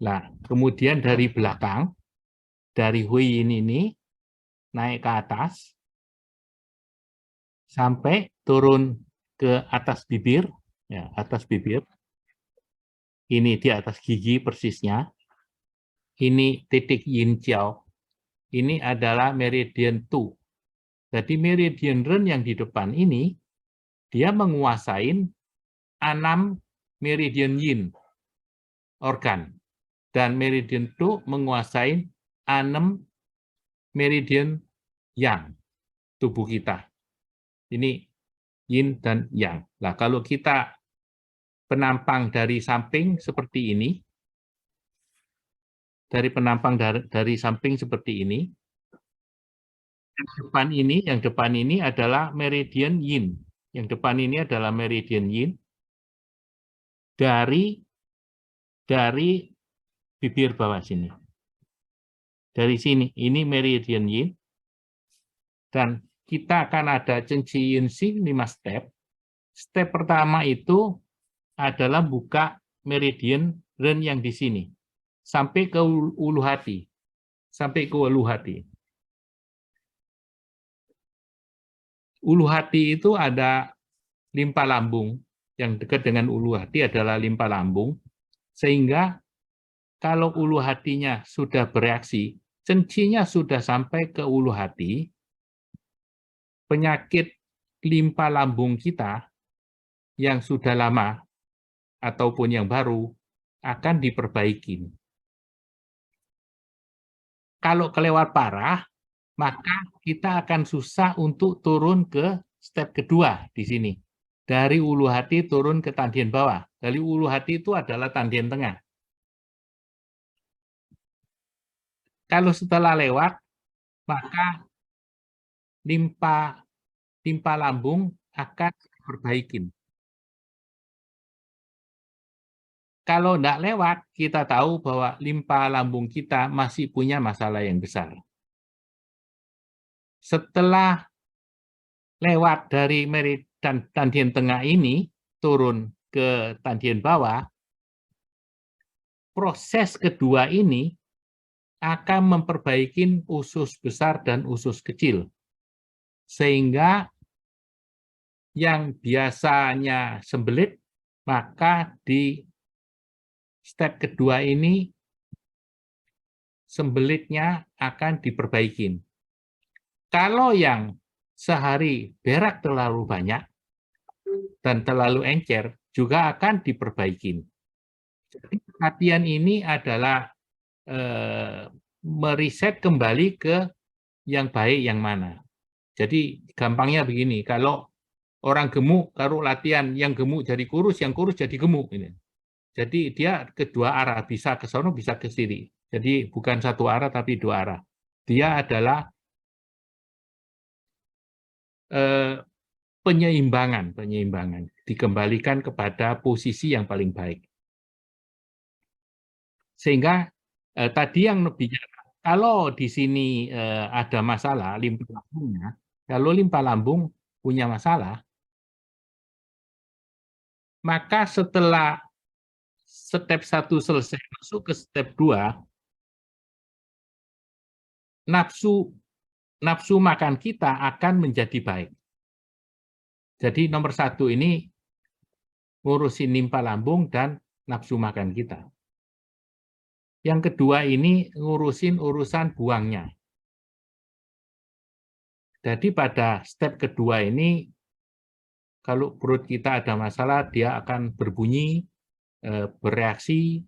Nah, kemudian dari belakang, dari huiyin ini, naik ke atas, sampai turun ke atas bibir, ya, atas bibir. Ini di atas gigi persisnya. Ini titik yin jiao. Ini adalah meridian 2. Jadi meridian run yang di depan ini, dia menguasai 6 meridian yin, organ. Dan meridian 2 menguasai 6 meridian yang, tubuh kita. Ini yin dan yang. Nah, kalau kita penampang dari samping seperti ini, dari samping seperti ini, yang depan ini adalah meridian yin. Yang depan ini adalah meridian yin dari bibir bawah sini. Dari sini, ini meridian yin. Dan kita akan ada Cenci Yin Xing 5 step. Step pertama itu adalah buka meridian ren yang di sini. Sampai ke ulu hati. Ulu hati itu ada limpa lambung. Yang dekat dengan ulu hati adalah limpa lambung. Sehingga kalau ulu hatinya sudah bereaksi, cencinya sudah sampai ke ulu hati, penyakit limpa lambung kita yang sudah lama ataupun yang baru akan diperbaiki. Kalau kelewat parah, maka kita akan susah untuk turun ke step kedua di sini. Dari ulu hati turun ke tandien bawah. Dari ulu hati itu adalah tandien tengah. Kalau setelah lewat, maka limpa lambung akan diperbaiki. Kalau tidak lewat, kita tahu bahwa limpa lambung kita masih punya masalah yang besar. Setelah lewat dari tandien tengah ini, turun ke tandien bawah, proses kedua ini akan memperbaiki usus besar dan usus kecil. Sehingga yang biasanya sembelit, maka di step kedua ini sembelitnya akan diperbaiki. Kalau yang sehari berak terlalu banyak dan terlalu encer, juga akan diperbaiki. Jadi latihan ini adalah meriset kembali ke yang baik yang mana. Jadi gampangnya begini, kalau orang gemuk, kalau latihan yang gemuk jadi kurus, yang kurus jadi gemuk. Jadi dia kedua arah, bisa ke sana, bisa ke sini. Jadi bukan satu arah, tapi dua arah. Dia adalah penyeimbangan, dikembalikan kepada posisi yang paling baik. Sehingga tadi yang bicara Kalau di sini ada masalah limpa lambungnya, kalau limpa lambung punya masalah, maka setelah step 1 selesai masuk ke step 2, nafsu makan kita akan menjadi baik. Jadi nomor 1 ini ngurusin limpa lambung dan nafsu makan kita. Yang kedua ini ngurusin urusan buangnya. Jadi pada step kedua ini, kalau perut kita ada masalah, dia akan berbunyi, bereaksi,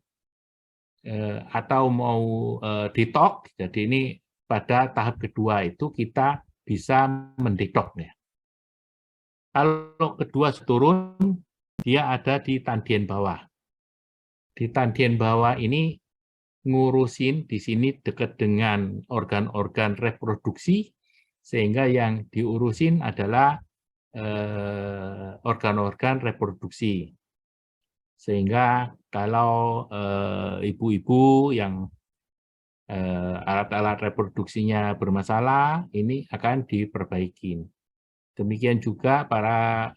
atau mau detox. Jadi ini pada tahap kedua itu kita bisa mendetox. Ya. Kalau kedua turun, dia ada di tandien bawah. Di tandien bawah ini ngurusin di sini dekat dengan organ-organ reproduksi, sehingga yang diurusin adalah organ-organ reproduksi. Sehingga kalau ibu-ibu yang alat-alat reproduksinya bermasalah, ini akan diperbaiki. Demikian juga para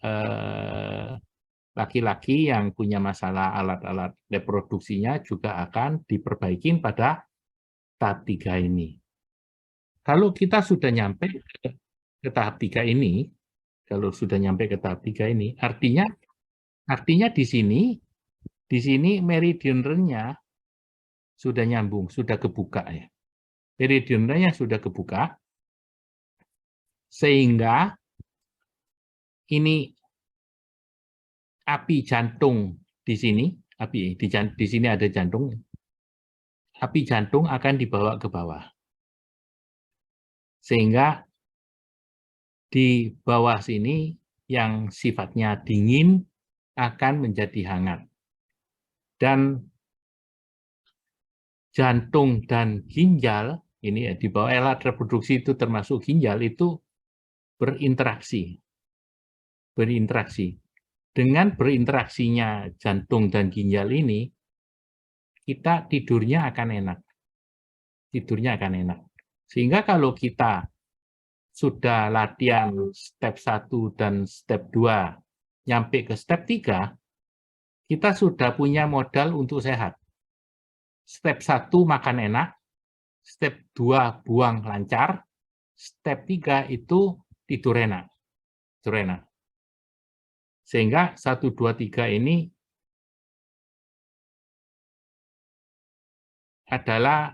laki-laki yang punya masalah alat-alat reproduksinya juga akan diperbaiki pada tahap 3 ini. Kalau kita sudah nyampe ke tahap 3 ini, kalau sudah nyampe ke tahap 3 ini, artinya di sini meridian-nya sudah nyambung, sudah kebuka ya. Meridian-nya sudah kebuka, sehingga ini api jantung di sini, di sini ada jantung, api jantung akan dibawa ke bawah. Sehingga di bawah sini yang sifatnya dingin akan menjadi hangat. Dan jantung dan ginjal, ini di bawah alat reproduksi itu termasuk ginjal, itu berinteraksi. Dengan berinteraksinya jantung dan ginjal ini, kita tidurnya akan enak. Sehingga kalau kita sudah latihan step 1 dan step 2, nyampe ke step 3, kita sudah punya modal untuk sehat. Step 1 makan enak, step 2 buang lancar, step 3 itu tidur enak. Sehingga 1, 2, 3 ini adalah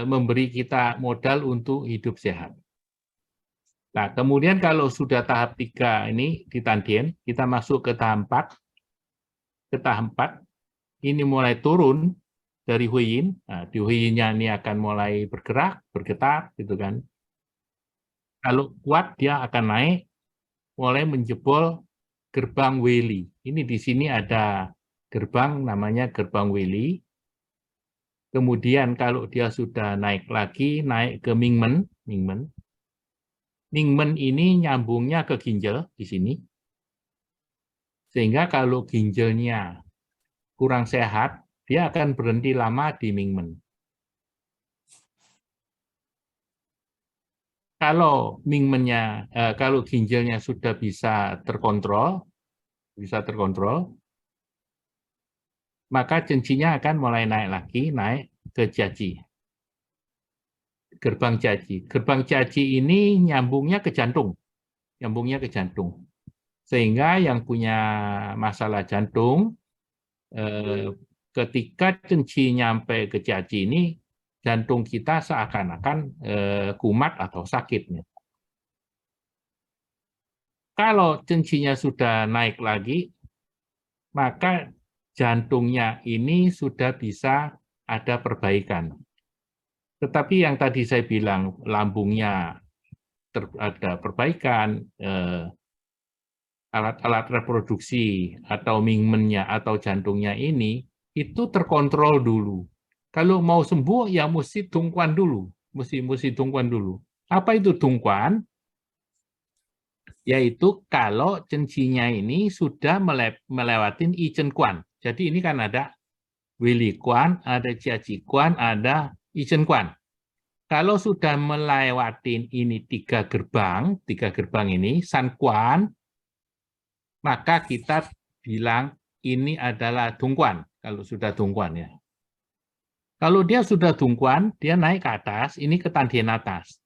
memberi kita modal untuk hidup sehat. Nah, kemudian kalau sudah tahap 3 ini di tandien, kita masuk ke tahap 4. Ke tahap 4, ini mulai turun dari huyin. Nah, di huyinnya ini akan mulai bergetar, gitu kan. Kalau kuat, dia akan naik, mulai menjebol gerbang Weili. Ini di sini ada gerbang, namanya gerbang Weili. Kemudian kalau dia sudah naik lagi, naik ke Mingmen. Mingmen ini nyambungnya ke ginjal di sini. Sehingga kalau ginjalnya kurang sehat, dia akan berhenti lama di Mingmen. Kalau kalau ginjalnya sudah bisa terkontrol, maka cencinya akan mulai naik lagi, naik ke Jiaji. Gerbang Jiaji. Gerbang Jiaji ini nyambungnya ke jantung. Sehingga yang punya masalah jantung, ketika cenci nyampe ke Jiaji ini, jantung kita seakan-akan kumat atau sakit. Kalau cencinya sudah naik lagi, maka jantungnya ini sudah bisa ada perbaikan. Tetapi yang tadi saya bilang, lambungnya ada perbaikan, alat-alat reproduksi atau mingmennya atau jantungnya ini, itu terkontrol dulu. Kalau mau sembuh, ya mesti tungkuan dulu. Mesti tungkuan dulu. Apa itu tungkuan? Yaitu kalau cencinya ini sudah melewatin Ichen Kuan. Jadi ini kan ada Weili Kuan, ada Jiaji Kuan, ada Izin Kwan. Kalau sudah melewati ini tiga gerbang ini, San Kwan, maka kita bilang ini adalah Dongguan, kalau sudah Dongguan ya. Kalau dia sudah Dongguan, dia naik ke atas, ini ke Tandien atas.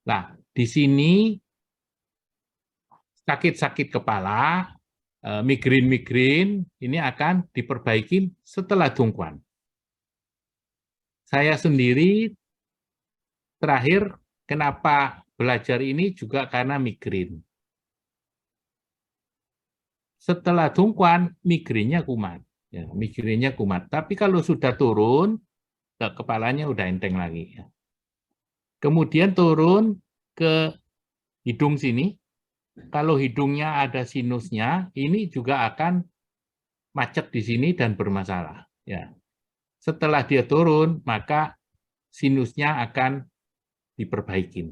Nah, di sini sakit-sakit kepala, migrain ini akan diperbaiki setelah Dongguan. Saya sendiri terakhir kenapa belajar ini juga karena migrain. Setelah Dongguan, migrainnya kumat. Ya, migrainnya kumat. Tapi kalau sudah turun, kepalanya udah enteng lagi. Ya. Kemudian turun ke hidung sini. Kalau hidungnya ada sinusnya, ini juga akan macet di sini dan bermasalah. Ya. Setelah dia turun, maka sinusnya akan diperbaiki.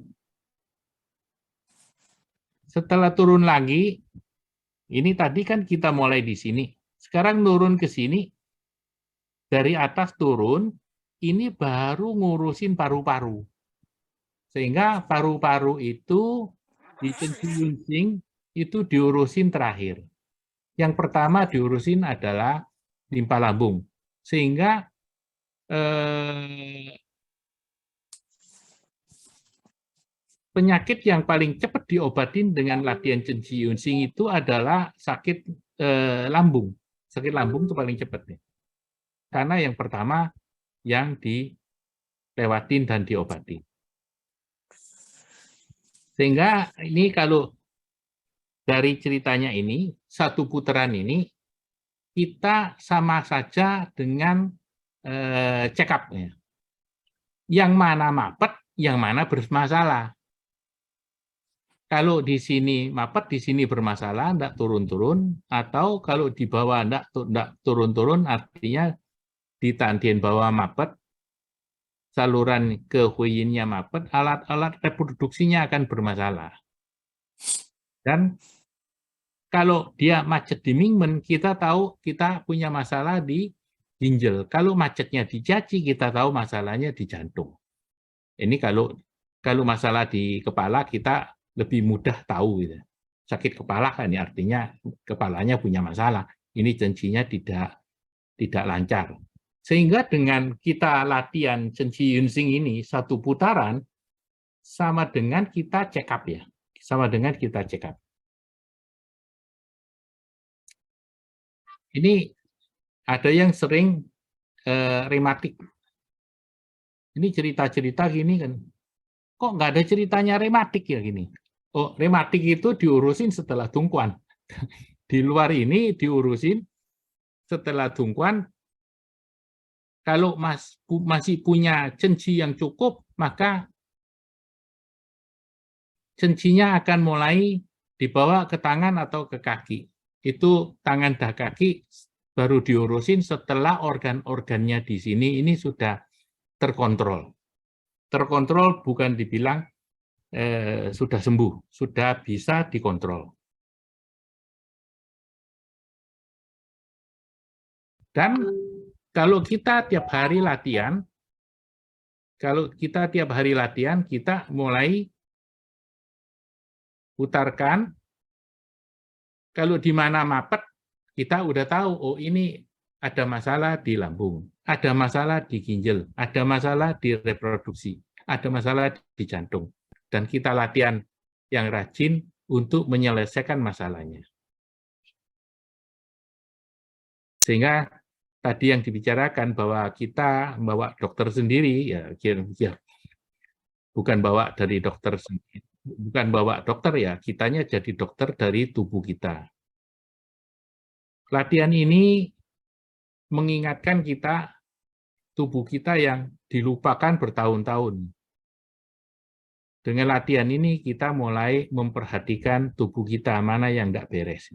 Setelah turun lagi, ini tadi kan kita mulai di sini. Sekarang turun ke sini, dari atas turun, ini baru ngurusin paru-paru. Sehingga paru-paru itu di Chen Qi Yunxing itu diurusin terakhir. Yang pertama diurusin adalah limpa lambung. Sehingga penyakit yang paling cepat diobatin dengan latihan Chen Qi Yunxing itu adalah sakit lambung. Sakit lambung itu paling cepat. Karena yang pertama yang dilewatin dan diobati. Sehingga ini kalau dari ceritanya ini, satu putaran ini, kita sama saja dengan check up. Yang mana mapet, yang mana bermasalah. Kalau di sini mapet, di sini bermasalah, tidak turun-turun, atau kalau di bawah tidak turun-turun, artinya di Tandien bawah mapet, saluran ke Huiyinnya mapet, alat-alat reproduksinya akan bermasalah. Dan kalau dia macet di Mingmen, kita tahu kita punya masalah di ginjal. Kalau macetnya di Jiaqi, kita tahu masalahnya di jantung. Ini kalau masalah di kepala, kita lebih mudah tahu. Gitu. Sakit kepala kan ya, artinya kepalanya punya masalah. Ini tensinya tidak lancar. Sehingga dengan kita latihan Chen Qi Yunxing ini satu putaran, sama dengan kita check up ya. Sama dengan kita check up. Ini ada yang sering rematik. Ini cerita-cerita gini kan. Kok nggak ada ceritanya rematik ya gini? Oh, rematik itu diurusin setelah Dongguan. Di luar ini diurusin setelah Dongguan. Kalau masih punya Chen Qi yang cukup, maka Chen Qi-nya akan mulai dibawa ke tangan atau ke kaki. Itu tangan dan kaki baru diurusin setelah organ-organnya di sini ini sudah terkontrol. Terkontrol bukan dibilang sudah sembuh, sudah bisa dikontrol. Dan kalau kita tiap hari latihan, kita mulai putarkan. Kalau di mana mapet, kita udah tahu, oh ini ada masalah di lambung, ada masalah di ginjal, ada masalah di reproduksi, ada masalah di jantung. Dan kita latihan yang rajin untuk menyelesaikan masalahnya. Sehingga tadi yang dibicarakan bahwa kita membawa dokter sendiri, ya bukan bawa dari dokter sendiri. Bukan bawa dokter ya, kitanya jadi dokter dari tubuh kita. Latihan ini mengingatkan kita, tubuh kita yang dilupakan bertahun-tahun. Dengan latihan ini kita mulai memperhatikan tubuh kita, mana yang tidak beres.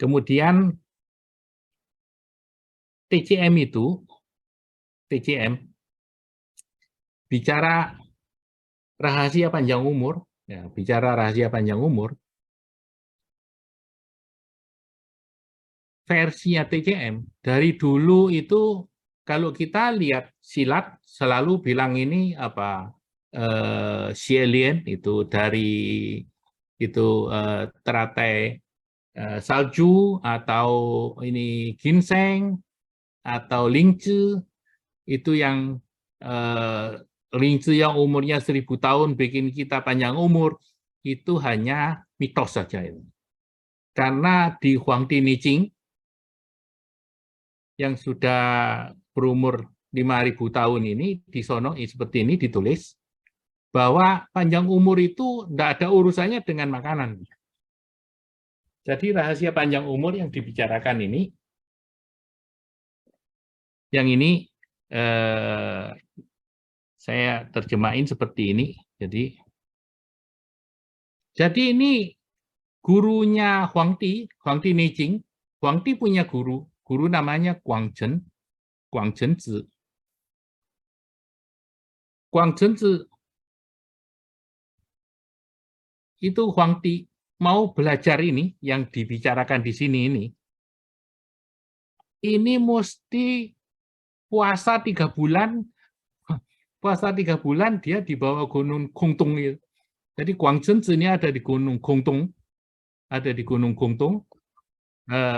Kemudian TCM itu, bicara rahasia panjang umur, ya, bicara rahasia panjang umur, versinya TCM. Dari dulu itu kalau kita lihat silat selalu bilang ini apa Xielien itu dari itu teratai salju atau ini ginseng atau lingzi itu yang lingzi yang umurnya 1000 tahun bikin kita panjang umur itu hanya mitos saja itu. Karena di Huangdi Nicing yang sudah berumur 5.000 tahun ini di sono seperti ini ditulis bahwa panjang umur itu tidak ada urusannya dengan makanan. Jadi rahasia panjang umur yang dibicarakan ini, yang ini saya terjemahin seperti ini. Jadi ini gurunya Huangdi Nicing. Huangdi punya guru namanya Guangzhen Zi. Guangzhen Zi itu Huangdi mau belajar ini yang dibicarakan di sini ini mesti puasa 3 bulan. Puasa 3 bulan dia di bawah gunung Gongtung. Jadi Guangzhen ini ada di gunung Gongtung. Ada di gunung Gongtung.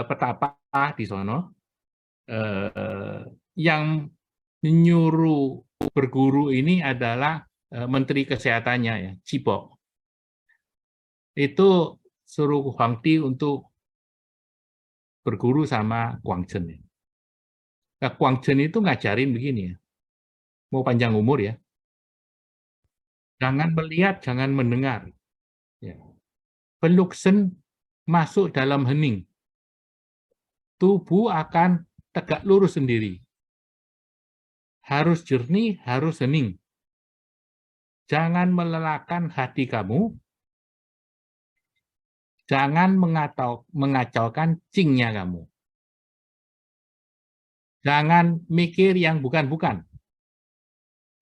Petapa di sono. Yang menyuruh berguru ini adalah Menteri Kesehatannya ya, Cipo. Itu suruh Huangdi untuk berguru sama Guangzhen. Nah, Guangzhen itu ngajarin begini ya, mau panjang umur ya, jangan melihat, jangan mendengar. Ya. Peluksen masuk dalam hening, tubuh akan tegak lurus sendiri. Harus jernih, harus hening. Jangan melelahkan hati kamu, jangan mengacaukan cingnya kamu. Jangan mikir yang bukan-bukan.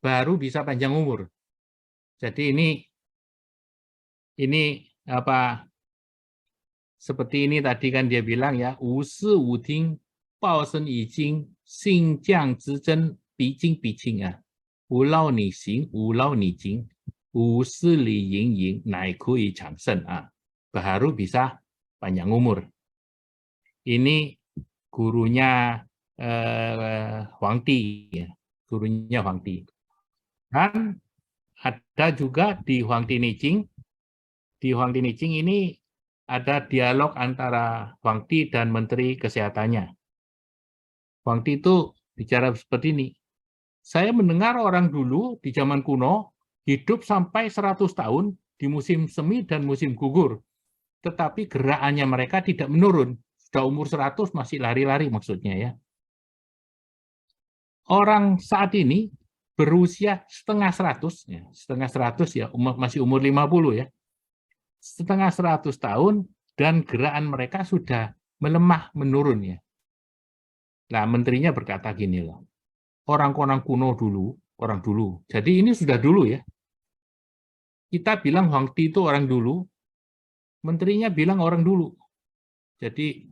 Baru bisa panjang umur. Jadi ini apa seperti ini tadi kan dia bilang ya, wu si wu ting, bao shen yi jing, xing jiang zhi zhen, bi jing bi qing ah. Wu lao ni xing, wu lao ni jing, wu si li ying ying, nai ku yi chang shen ah. Baru bisa panjang umur. Ini gurunya Huangdi, ya. Gurunya Huangdi. Dan ada juga di Huangdi Nicing. Di Huangdi Nicing ini ada dialog antara Huangdi dan Menteri Kesehatannya. Huangdi itu bicara seperti ini. Saya mendengar orang dulu di zaman kuno hidup sampai 100 tahun di musim semi dan musim gugur. Tetapi gerakannya mereka tidak menurun. Sudah umur 100 masih lari-lari maksudnya ya. Orang saat ini berusia setengah 100 ya, masih umur 50 ya. Setengah 100 tahun dan gerakan mereka sudah melemah menurun ya. Nah, menterinya berkata gini loh. Orang-orang kuno dulu, orang dulu. Jadi ini sudah dulu ya. Kita bilang Huangdi itu orang dulu. Menterinya bilang orang dulu. Jadi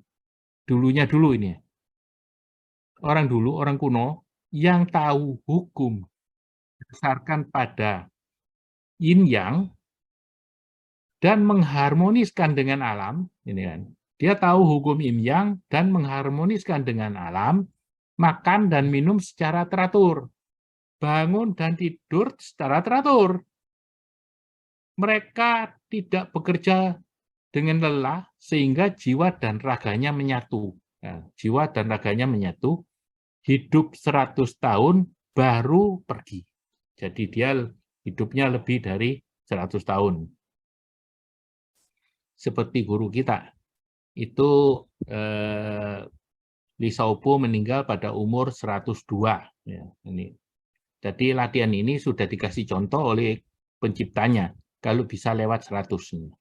dulunya dulu ini ya. Orang dulu, orang kuno yang tahu hukum berdasarkan pada yin yang dan mengharmoniskan dengan alam, ini kan. Dia tahu hukum yin yang dan mengharmoniskan dengan alam, makan dan minum secara teratur, bangun dan tidur secara teratur. Mereka tidak bekerja dengan lelah sehingga jiwa dan raganya menyatu. Nah, jiwa dan raganya menyatu, hidup 100 tahun baru pergi. Jadi dia hidupnya lebih dari 100 tahun. Seperti guru kita. Itu Li Xiaobo meninggal pada umur 102. Ya, ini. Jadi latihan ini sudah dikasih contoh oleh penciptanya. Kalau bisa lewat 100.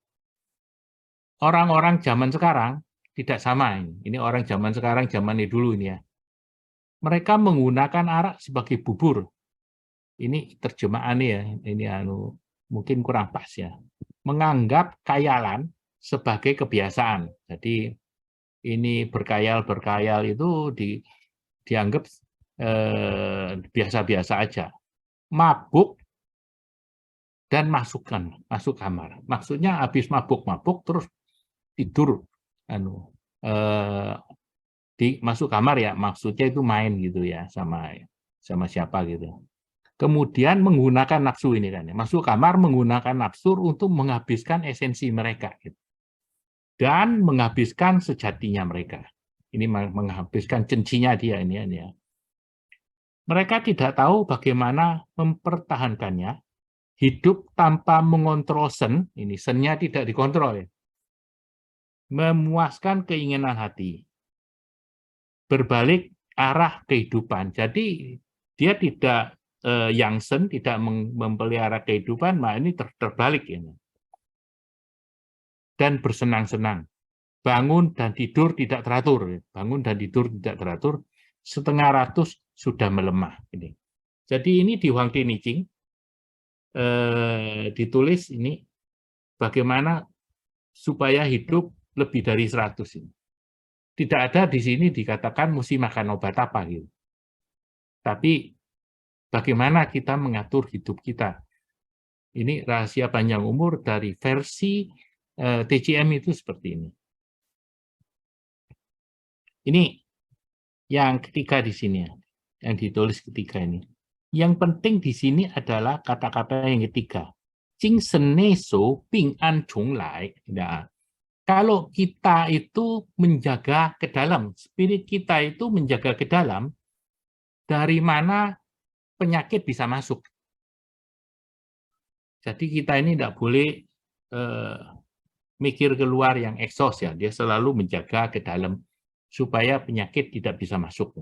Orang-orang zaman sekarang tidak sama. Ini orang zaman sekarang, zaman dulu ini ya. Mereka menggunakan arak sebagai bubur. Ini terjemahannya ya. Ini mungkin kurang pas ya. Menganggap khayalan sebagai kebiasaan. Jadi ini berkayal itu dianggap biasa-biasa aja. Mabuk dan masuk kamar. Maksudnya habis mabuk terus tidur, masuk kamar ya, maksudnya itu main gitu ya sama siapa gitu. Kemudian menggunakan nafsu ini kan, masuk kamar menggunakan nafsu untuk menghabiskan esensi mereka gitu. Dan menghabiskan sejatinya mereka. Ini menghabiskan cencinya dia ini ya. Mereka tidak tahu bagaimana mempertahankannya. Hidup tanpa mengontrol sen, ini sennya tidak dikontrol ya. Memuaskan keinginan hati. Berbalik arah kehidupan. Jadi dia tidak yang sen, tidak memelihara kehidupan, nah ini terbalik ini. Dan bersenang-senang. Bangun dan tidur tidak teratur. Bangun dan tidur tidak teratur. Setengah ratus sudah melemah. Ini. Jadi ini di Huang Di Nicing ditulis ini bagaimana supaya hidup lebih dari 100 ini. Tidak ada di sini dikatakan mesti makan obat apa gitu. Tapi bagaimana kita mengatur hidup kita. Ini rahasia panjang umur dari versi TCM itu seperti ini. Ini yang ketiga di sini, yang ditulis ketiga ini. Yang penting di sini adalah kata-kata yang ketiga. Jing Shen Ne Shou Bing An Chong Lai. Nah, kalau kita itu menjaga ke dalam, spirit kita itu menjaga ke dalam, dari mana penyakit bisa masuk. Jadi kita ini tidak boleh mikir keluar yang eksos ya, dia selalu menjaga ke dalam supaya penyakit tidak bisa masuk.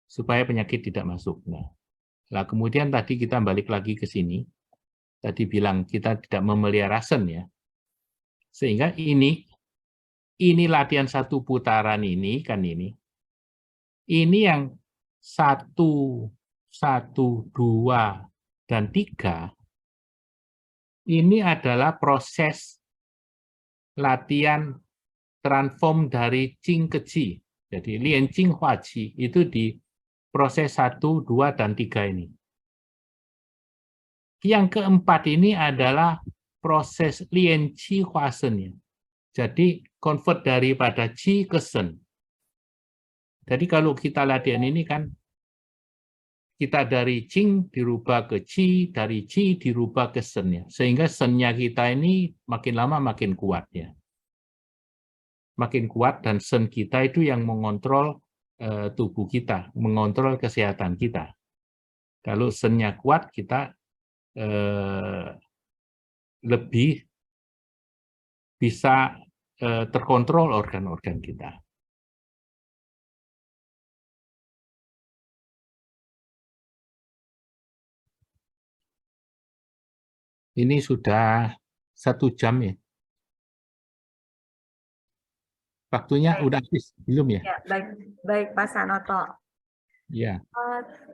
Supaya penyakit tidak masuk. Nah, kemudian tadi kita balik lagi ke sini. Tadi bilang kita tidak memelihara sen ya. Sehingga ini latihan satu putaran ini kan ini. Ini yang 1, 2, dan 3 ini adalah proses latihan transform dari Jing ke Qi. Jadi Lian Jing Hua Qi itu di proses 1, 2, dan 3 ini. Yang keempat ini adalah proses Lian Qi Hua Shen ya. Jadi convert daripada Qi ke Shen. Jadi kalau kita latihan ini kan kita dari Jing dirubah ke Qi, dari Qi dirubah ke Shen ya. Sehingga Shen-nya kita ini makin lama makin kuat ya. Makin kuat dan Shen kita itu yang mengontrol tubuh kita, mengontrol kesehatan kita. Kalau Shen-nya kuat, kita lebih bisa terkontrol organ-organ kita. Ini sudah 1 jam ya. Waktunya udah habis, belum ya? Ya, baik Pak Sanoto. Ya.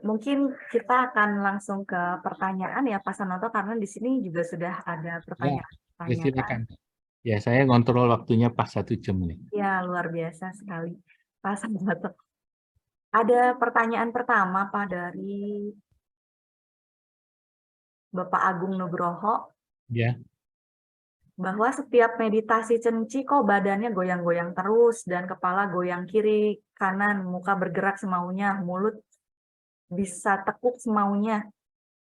Mungkin kita akan langsung ke pertanyaan ya Pak Sanoto, karena di sini juga sudah ada pertanyaan. Ya, silakan. Ya, saya ngontrol waktunya pas 1 jam nih. Ya, luar biasa sekali Pak Sanoto. Ada pertanyaan pertama Pak dari Bapak Agung Nugroho. Ya. Bahwa setiap meditasi cenci kok badannya goyang-goyang terus dan kepala goyang kiri, kanan, muka bergerak semaunya, mulut bisa tekuk semaunya,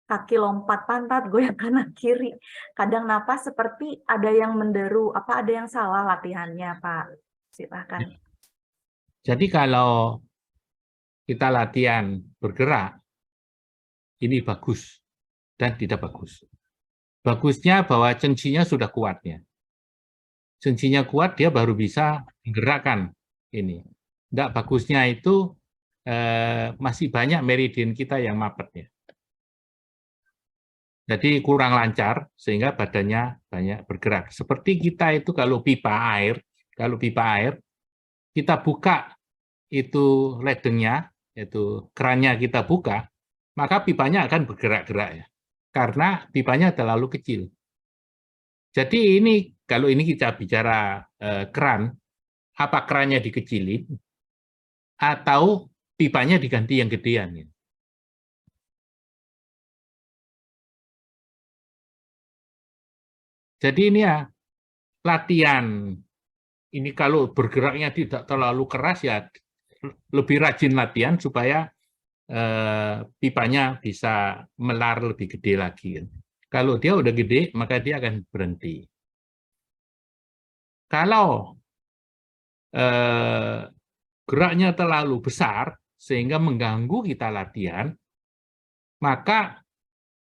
kaki lompat pantat, goyang kanan kiri. Kadang napas seperti ada yang menderu. Apa ada yang salah latihannya, Pak? Silakan. Jadi kalau kita latihan bergerak, ini bagus dan tidak bagus. Bagusnya bahwa cencinya sudah kuatnya. Cencinya kuat, dia baru bisa menggerakkan ini. Tidak bagusnya itu masih banyak meridian kita yang mapet ya. Jadi kurang lancar sehingga badannya banyak bergerak. Seperti kita itu kalau pipa air kita buka itu ledengnya, itu kerannya kita buka, maka pipanya akan bergerak-gerak ya. Karena pipanya terlalu kecil. Jadi ini kalau ini kita bicara keran apa kerannya dikecilin atau pipanya diganti yang gedean. Ya. Jadi ini ya latihan. Ini kalau bergeraknya tidak terlalu keras ya lebih rajin latihan supaya pipanya bisa melar lebih gede lagi. Kalau dia udah gede, maka dia akan berhenti. Kalau geraknya terlalu besar sehingga mengganggu kita latihan, maka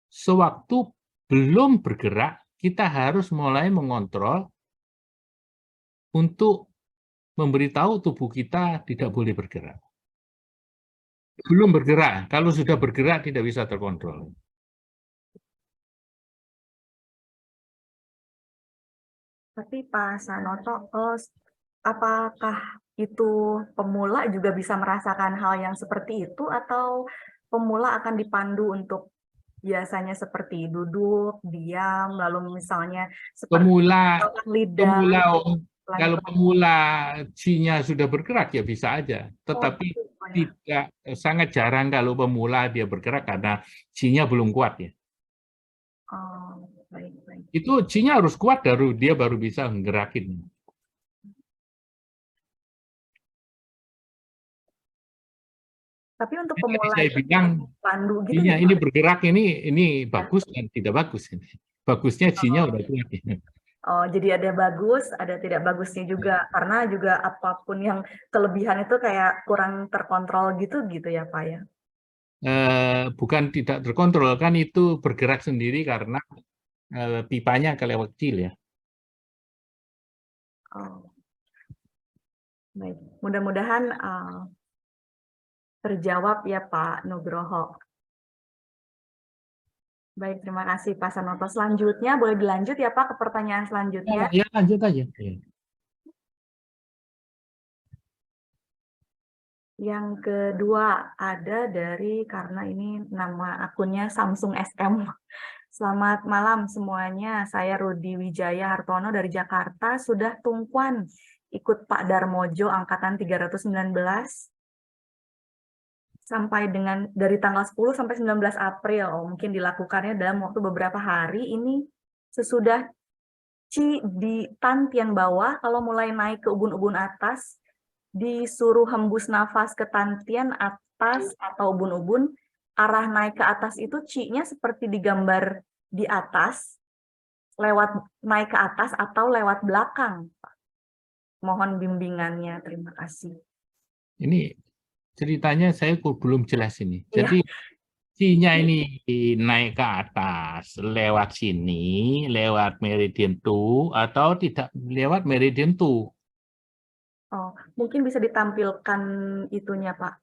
sewaktu belum bergerak, kita harus mulai mengontrol untuk memberitahu tubuh kita tidak boleh bergerak. Belum bergerak, kalau sudah bergerak tidak bisa terkontrol. Tapi Pak Sanoto, apakah itu pemula juga bisa merasakan hal yang seperti itu, atau pemula akan dipandu untuk biasanya seperti duduk, diam, lalu misalnya seperti lidah? Kalau pemula Qi-nya sudah bergerak ya bisa aja, tetapi tidak sangat jarang kalau pemula dia bergerak karena Qi-nya belum kuat ya. Oh, baik. Itu Qi-nya harus kuat dia baru bisa menggerakin. Tapi untuk pemula saya bilang pandu gitu ya, ini bergerak ini bagus dan tidak bagus. Bagusnya Qi-nya udah kuat ya. Oh, jadi ada bagus, ada tidak bagusnya juga, karena juga apapun yang kelebihan itu kayak kurang terkontrol gitu ya Pak ya? Bukan tidak terkontrol, kan itu bergerak sendiri karena pipanya kelewat kecil ya. Oh. Baik, mudah-mudahan terjawab ya Pak Nugroho. Baik, terima kasih Pak Sanoto. Selanjutnya boleh dilanjut ya Pak ke pertanyaan selanjutnya? Ya, lanjut aja. Yang kedua ada dari, karena ini nama akunnya Samsung SM. Selamat malam semuanya, saya Rudi Wijaya Hartono dari Jakarta, sudah tungkuan ikut Pak Darmojo angkatan 319. Sampai dengan dari tanggal 10 sampai 19 April, mungkin dilakukannya dalam waktu beberapa hari. Ini sesudah Qi di Tantian bawah, kalau mulai naik ke ubun-ubun atas, disuruh hembus nafas ke Tantian atas atau ubun-ubun, arah naik ke atas itu Qi-nya seperti digambar di atas, lewat naik ke atas atau lewat belakang. Mohon bimbingannya, terima kasih. Ini ceritanya saya belum jelas ini. Jadi Qi-nya ini naik ke atas lewat sini, lewat meridian 2 atau tidak lewat meridian 2. Oh, mungkin bisa ditampilkan itunya Pak.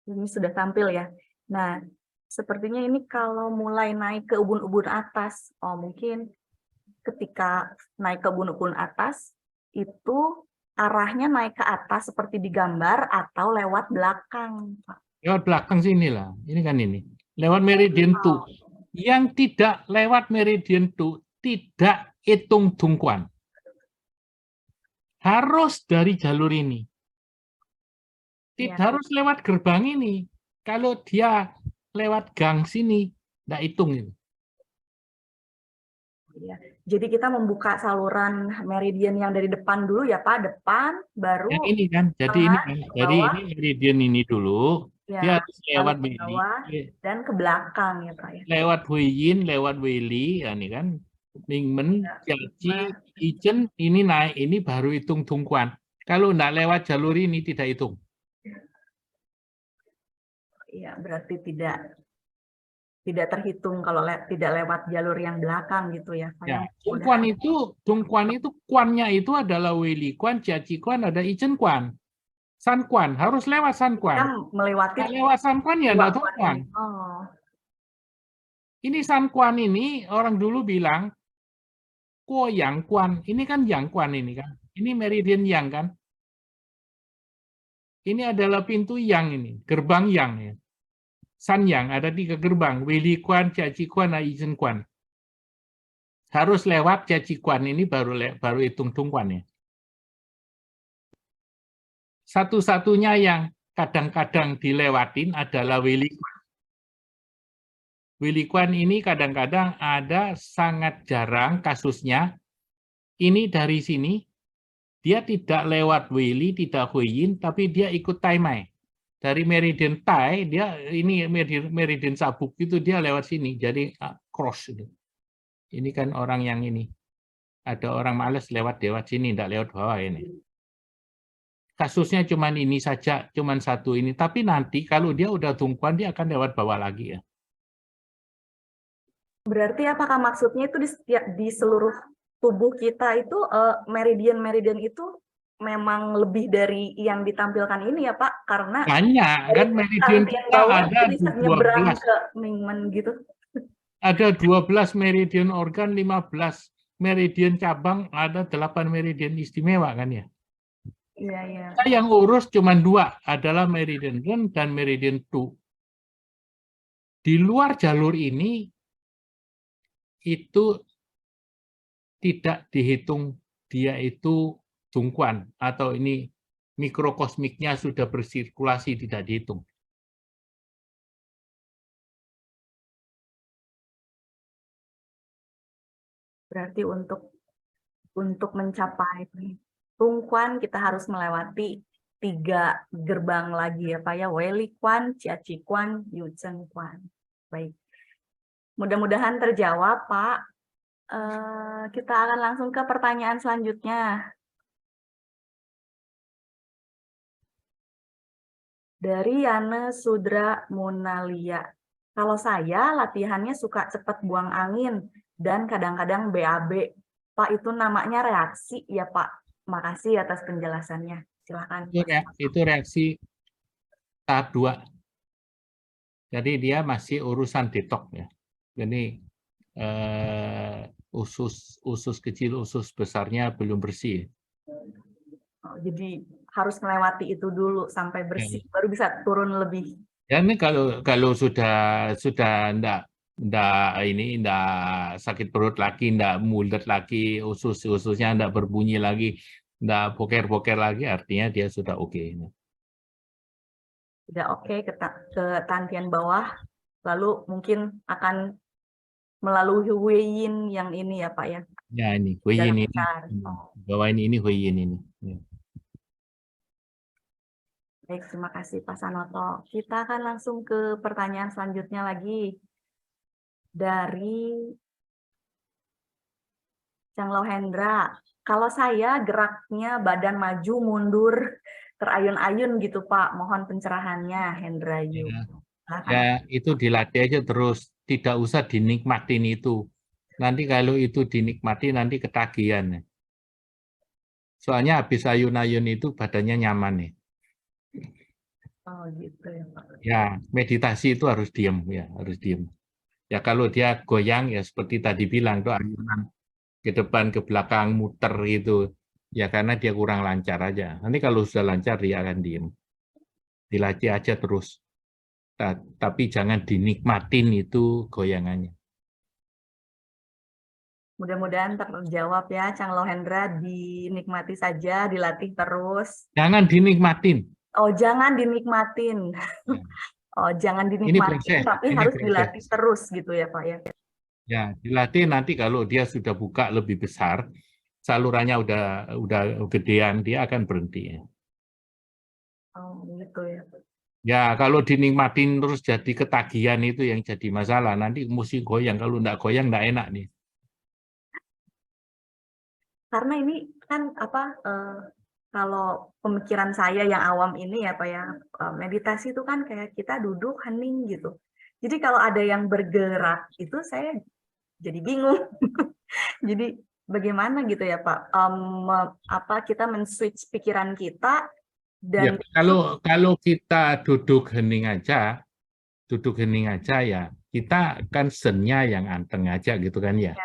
Ini sudah tampil ya. Nah, sepertinya ini kalau mulai naik ke ubun-ubun atas, mungkin ketika naik ke ubun-ubun atas itu arahnya naik ke atas seperti digambar atau lewat belakang, Pak? Lewat belakang sini lah. Ini kan ini. Lewat meridian 2. Yang tidak lewat meridian 2 tidak hitung tungkuan. Harus dari jalur ini. Tidak harus lewat gerbang ini. Kalau dia lewat gang sini, tidak hitung ini. Ya. Jadi kita membuka saluran meridian yang dari depan dulu ya Pak, depan baru yang ini kan. Jadi ini kan. Jadi ini meridian ini dulu. Ya, dia harus lewat bawah dan ke belakang ya Pak ya. Lewat Huiyin, lewat Weili, ya ini kan. Mingmen, Jiaji, Ijen, ini naik, ini baru hitung tungkuan. Kalau tidak lewat jalur ini tidak hitung. Iya, berarti tidak terhitung kalau tidak lewat jalur yang belakang gitu ya. Ya, tungkuan itu kuannya itu adalah Weili kuan, Jiaji kuan, ada Ijen kuan. San kuan harus lewat San kuan. Melewati lewat San kuan ya ada tungkuan. Ini San kuan ini orang dulu bilang Kuo Yang Kuan, ini kan Yang Kuan ini kan. Ini meridian Yang kan. Ini adalah pintu Yang ini, gerbang Yang ya. San Yang ada 3 gerbang, Weili Kuan, Jiaji Kuan, Ijen Kuan. Harus lewat Jiaji Kuan ini baru hitung tungkuan ya. Satu-satunya yang kadang-kadang dilewatin adalah Wei Kuan. Wei Kuan ini kadang-kadang ada sangat jarang kasusnya. Ini dari sini, dia tidak lewat Weili, tidak Huiyin, tapi dia ikut Tai Mai. Dari meridian Tai, dia ini meridian sabuk itu dia lewat sini, jadi cross itu. Ini kan orang yang ini. Ada orang males lewat sini, tidak lewat bawah ini. Kasusnya cuma ini saja, cuma satu ini. Tapi nanti kalau dia udah tungkuan, dia akan lewat bawah lagi ya. Berarti apakah maksudnya itu di seluruh tubuh kita itu meridian-meridian itu memang lebih dari yang ditampilkan ini ya Pak? Karena banyak kan meridian kita ada 12. Ke Mingmen gitu. Ada 12 meridian organ, 15 meridian cabang, ada 8 meridian istimewa kan ya? Iya, iya. Yang urus cuma 2, adalah meridian 1 dan meridian 2. Di luar jalur ini itu tidak dihitung dia itu tungkuan atau ini mikrokosmiknya sudah bersirkulasi, tidak dihitung. Berarti untuk mencapai tungkuan kita harus melewati 3 gerbang lagi ya Pak ya, Weili Kuan, Jia Qi Kuan, Yu Zhen Kuan. Baik. Mudah-mudahan terjawab Pak. Kita akan langsung ke pertanyaan selanjutnya. Dari Yana Sudra Munalia. Kalau saya latihannya suka cepat buang angin dan kadang-kadang BAB. Pak, itu namanya reaksi ya Pak? Makasih atas penjelasannya. Silakan. Itu reaksi tahap 2. Jadi dia masih urusan detok ya. Jadi usus kecil, usus besarnya belum bersih. Oh, jadi harus melewati itu dulu sampai bersih, baru bisa turun lebih. Ya ini kalau sudah enggak sakit perut lagi, enggak mulet lagi, ususnya enggak berbunyi lagi, enggak boker-boker lagi, artinya dia sudah oke. Sudah oke ke tantian bawah, lalu mungkin akan melalui Huiyin yang ini ya Pak ya? Ya ini, Huiyin ini. Bawah ini Huiyin ini. Ya. Baik, terima kasih Pak Sanoto. Kita akan langsung ke pertanyaan selanjutnya lagi. Dari Chang Lohendra. Kalau saya geraknya badan maju, mundur, terayun-ayun gitu Pak. Mohon pencerahannya, Hendra Yu. Ya, itu dilatih aja terus. Tidak usah dinikmatin itu. Nanti kalau itu dinikmati, nanti ketagihan. Soalnya habis ayun-ayun itu badannya nyaman nih. Oh gitu ya Pak. Ya, meditasi itu harus diam ya, harus diam. Ya kalau dia goyang ya seperti tadi bilang tuh ayunan ke depan ke belakang muter gitu. Ya karena dia kurang lancar aja. Nanti kalau sudah lancar dia akan diam. Dilatih aja terus. Tapi jangan dinikmatin itu goyangannya. Mudah-mudahan terjawab ya, Chang Lohendra, dinikmati saja, dilatih terus. Jangan dinikmatin. Oh, jangan dinikmatin. Ya. Oh, jangan dinikmatin, tapi harus dilatih terus gitu ya Pak ya. Ya, dilatih nanti kalau dia sudah buka lebih besar, salurannya udah gedean, dia akan berhenti. Oh, gitu ya. Ya, kalau dinikmatin terus jadi ketagihan itu yang jadi masalah. Nanti mesti goyang, kalau enggak goyang enggak enak nih. Karena ini kan kalau pemikiran saya yang awam ini ya Pak ya, meditasi itu kan kayak kita duduk hening gitu. Jadi kalau ada yang bergerak itu saya jadi bingung. Jadi bagaimana gitu ya Pak? Kita men-switch pikiran kita dan ya, kalau kita duduk hening aja ya kita kan sennya yang anteng aja gitu kan ya.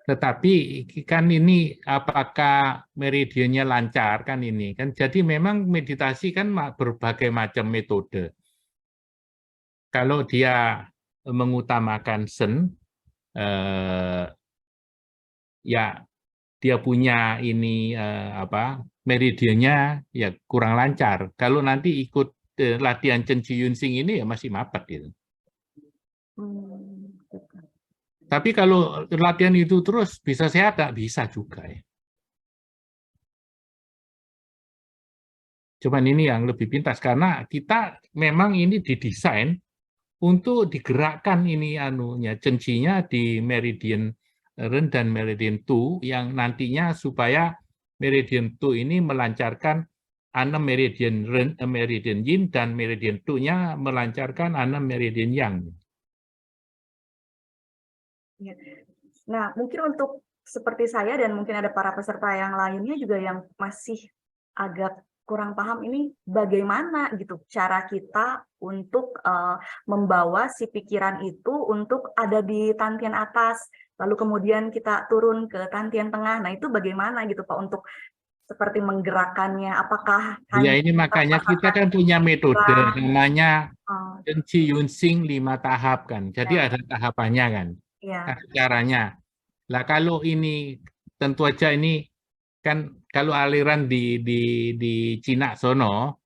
Tetapi kan ini apakah meridiannya lancar kan ini kan, jadi memang meditasi kan berbagai macam metode. Kalau dia mengutamakan sen ya dia punya ini meridiannya ya kurang lancar. Kalau nanti ikut latihan Chen Qi Yun Xing ini ya masih mapet gitu. Tapi kalau latihan itu terus bisa sehat, tak bisa juga ya. Cuman ini yang lebih pintas karena kita memang ini didesain untuk digerakkan ini Chen Qi-nya di meridian Ren dan meridian Tu yang nantinya supaya meridian Tu ini melancarkan 6 meridian Ren, meridian Yin dan meridian Tu-nya melancarkan 6 meridian Yang. Nah, mungkin untuk seperti saya dan mungkin ada para peserta yang lainnya juga yang masih agak kurang paham ini bagaimana gitu cara kita untuk membawa si pikiran itu untuk ada di tantian atas, lalu kemudian kita turun ke tantian tengah. Nah, itu bagaimana gitu Pak untuk seperti menggerakkannya? Apakah ya ini makanya kita kan punya metode namanya Chen Qi Yun Xing 5 tahap kan. Jadi ada tahapannya kan. Ya. Caranya. Lah kalau ini tentu aja ini kan kalau aliran di Cina sono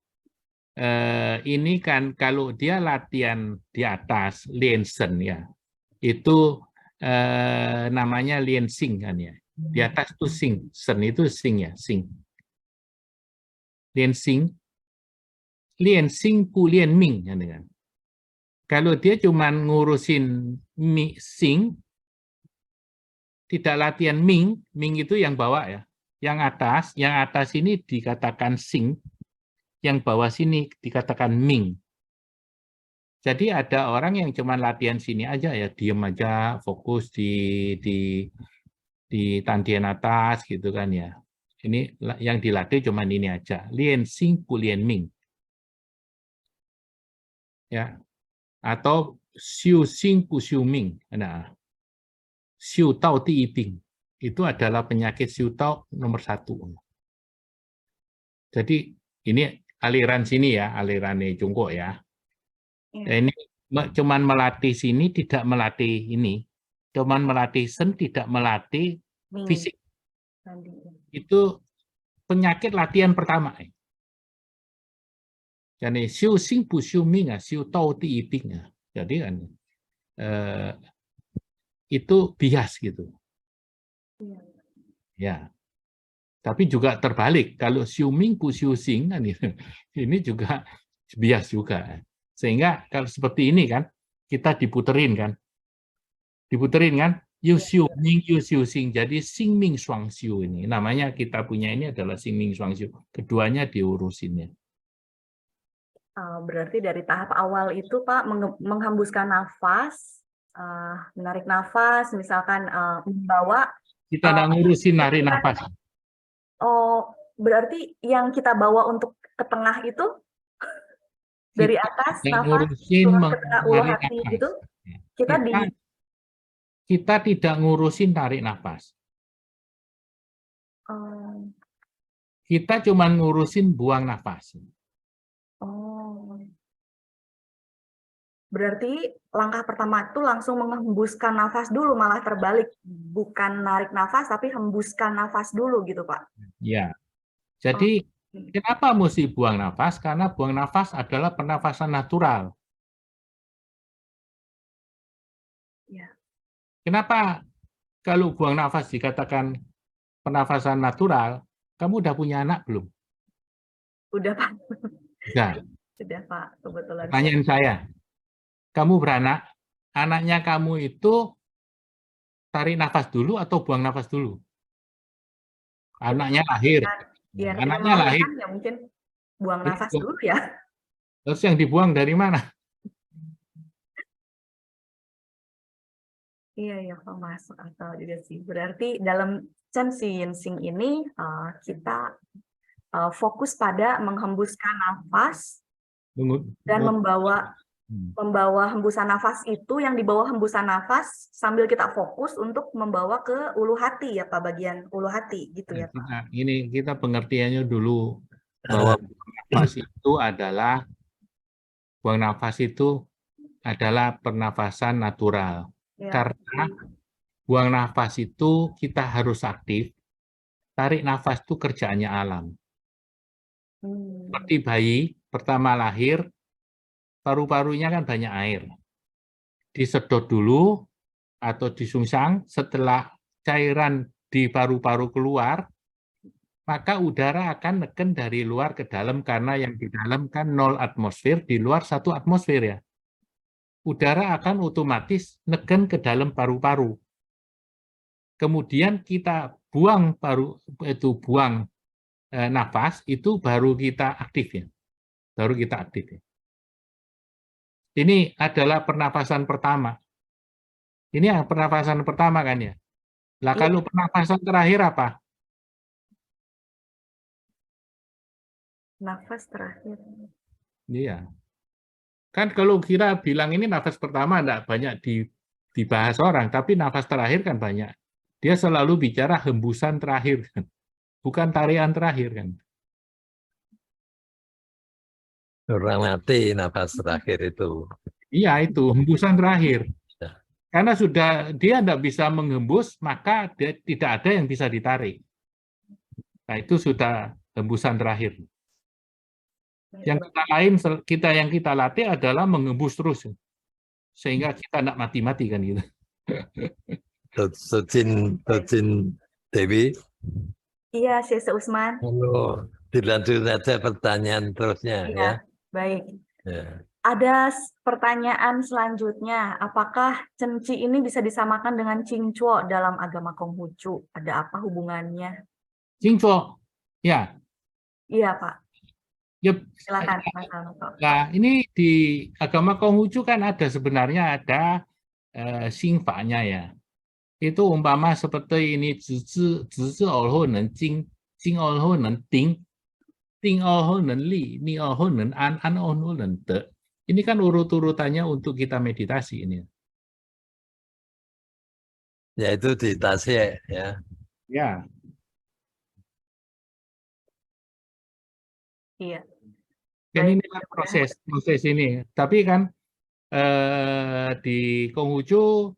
ini kan kalau dia latihan di atas Liansen ya itu namanya Liansing kan ya, di atas itu Sing, Sen itu Sing ya, Sing Liansing Pu Lianming kan. Kalau dia cuma ngurusin Sing tidak latihan Ming itu yang bawah ya. Yang atas ini dikatakan Sing, yang bawah sini dikatakan Ming. Jadi ada orang yang cuma latihan sini aja ya, diem aja, fokus di tandian atas gitu kan ya. Ini yang dilatih cuma ini aja, Lian Xing Pu Lian Ming. Ya. Atau Xiu Xing Pu Xiu Ming. Nah, Xiu Tao Di Ping. Itu adalah penyakit Xiu Tao nomor 1. Jadi ini aliran sini ya, aliran Jungkook ya. Ini cuman melatih sini, tidak melatih ini. Cuman melatih Sen, tidak melatih fisik. Itu penyakit latihan pertama. Jadi Xiu Xing Pu Xiu Ming, Xiu Tao Di Ping. Jadi kan itu bias gitu. Ya, tapi juga terbalik. Kalau Xiu Ming Pu Xiu Xing kan ini juga bias juga. Sehingga kalau seperti ini kan kita diputerin kan, Yu Xiu Ming Yu Xiu Xing. Jadi Xing Ming Shuang Xiu ini namanya kita punya ini adalah Xing Ming Shuang Xiu. Keduanya diurusinnya. Berarti dari tahap awal itu Pak menghembuskan nafas, menarik nafas, misalkan membawa. Kita tidak ngurusin narik nafas. Oh, berarti yang kita bawa untuk ke tengah itu dari atas nafas turun ke tengah ulu hati gitu. Kita tidak ngurusin tarik nafas. Kita cuma ngurusin buang nafas. Oh. Berarti langkah pertama itu langsung menghembuskan nafas dulu, malah terbalik. Bukan narik nafas, tapi hembuskan nafas dulu gitu, Pak. Ya. Jadi, kenapa mesti buang nafas? Karena buang nafas adalah pernafasan natural. Ya. Kenapa kalau buang nafas dikatakan pernafasan natural? Kamu udah punya anak belum? Udah, Pak. Sudah. Sudah, Pak. Kebetulan. Pertanyaan saya. Kamu beranak, anaknya kamu itu tarik nafas dulu atau buang nafas dulu? Anaknya lahir. Ya, anaknya lahir. Ya mungkin buang nafas dulu ya. Terus yang dibuang dari mana? Iya, Pak, masuk akal juga sih. Berarti dalam Chen Qi Yun Xing ini kita fokus pada menghembuskan nafas dan membawa hembusan nafas itu, yang dibawa hembusan nafas sambil kita fokus untuk membawa ke ulu hati ya Pak, bagian ulu hati gitu ya Pak. Ini kita pengertiannya dulu bahwa buang nafas itu adalah pernafasan natural. Ya. Karena buang nafas itu kita harus aktif tarik nafas itu kerjaannya alam. Seperti bayi, pertama lahir, paru-parunya kan banyak air. Disedot dulu atau disungsang, setelah cairan di paru-paru keluar, maka udara akan neken dari luar ke dalam, karena yang di dalam kan 0 atmosfer, di luar 1 atmosfer ya. Udara akan otomatis neken ke dalam paru-paru. Kemudian kita buang nafas, itu baru kita aktif ya. Baru kita aktif ya. Ini adalah pernafasan pertama. Ini yang pernafasan pertama kan ya. Lah kalau pernafasan terakhir apa? Nafas terakhir. Iya. Kan kalau kira bilang ini nafas pertama enggak banyak dibahas orang, tapi nafas terakhir kan banyak. Dia selalu bicara hembusan terakhir kan. Bukan tarian terakhir kan. Orang mati nafas terakhir itu. Iya itu, hembusan terakhir. Karena sudah dia tidak bisa menghembus, maka dia, tidak ada yang bisa ditarik. Nah itu sudah hembusan terakhir. Yang kita latih adalah menghembus terus, sehingga kita tidak mati-mati kan gitu. Socin Dewi. Iya, Syekh Usman. Dilanjut saja pertanyaan terusnya Iya, ya. Baik. Ya. Ada pertanyaan selanjutnya, apakah cenci ini bisa disamakan dengan cingcuo dalam agama Konghucu? Ada apa hubungannya? Cingcuo, ya. Iya, Pak. Yep. Silakan, Mas Anoto. Nah, ini di agama Konghucu kan ada xingfa-nya ya. Itu umpama seperti ini zizi orho nen jing, jing orho nen ting, ting orho nen li, ni orho nen an orho nen de. Ini kan urut-urutannya untuk kita meditasi ini. Ya itu di Tasik ya. Ya. Iya. Dan ini kan proses ini. Tapi kan di Konghucu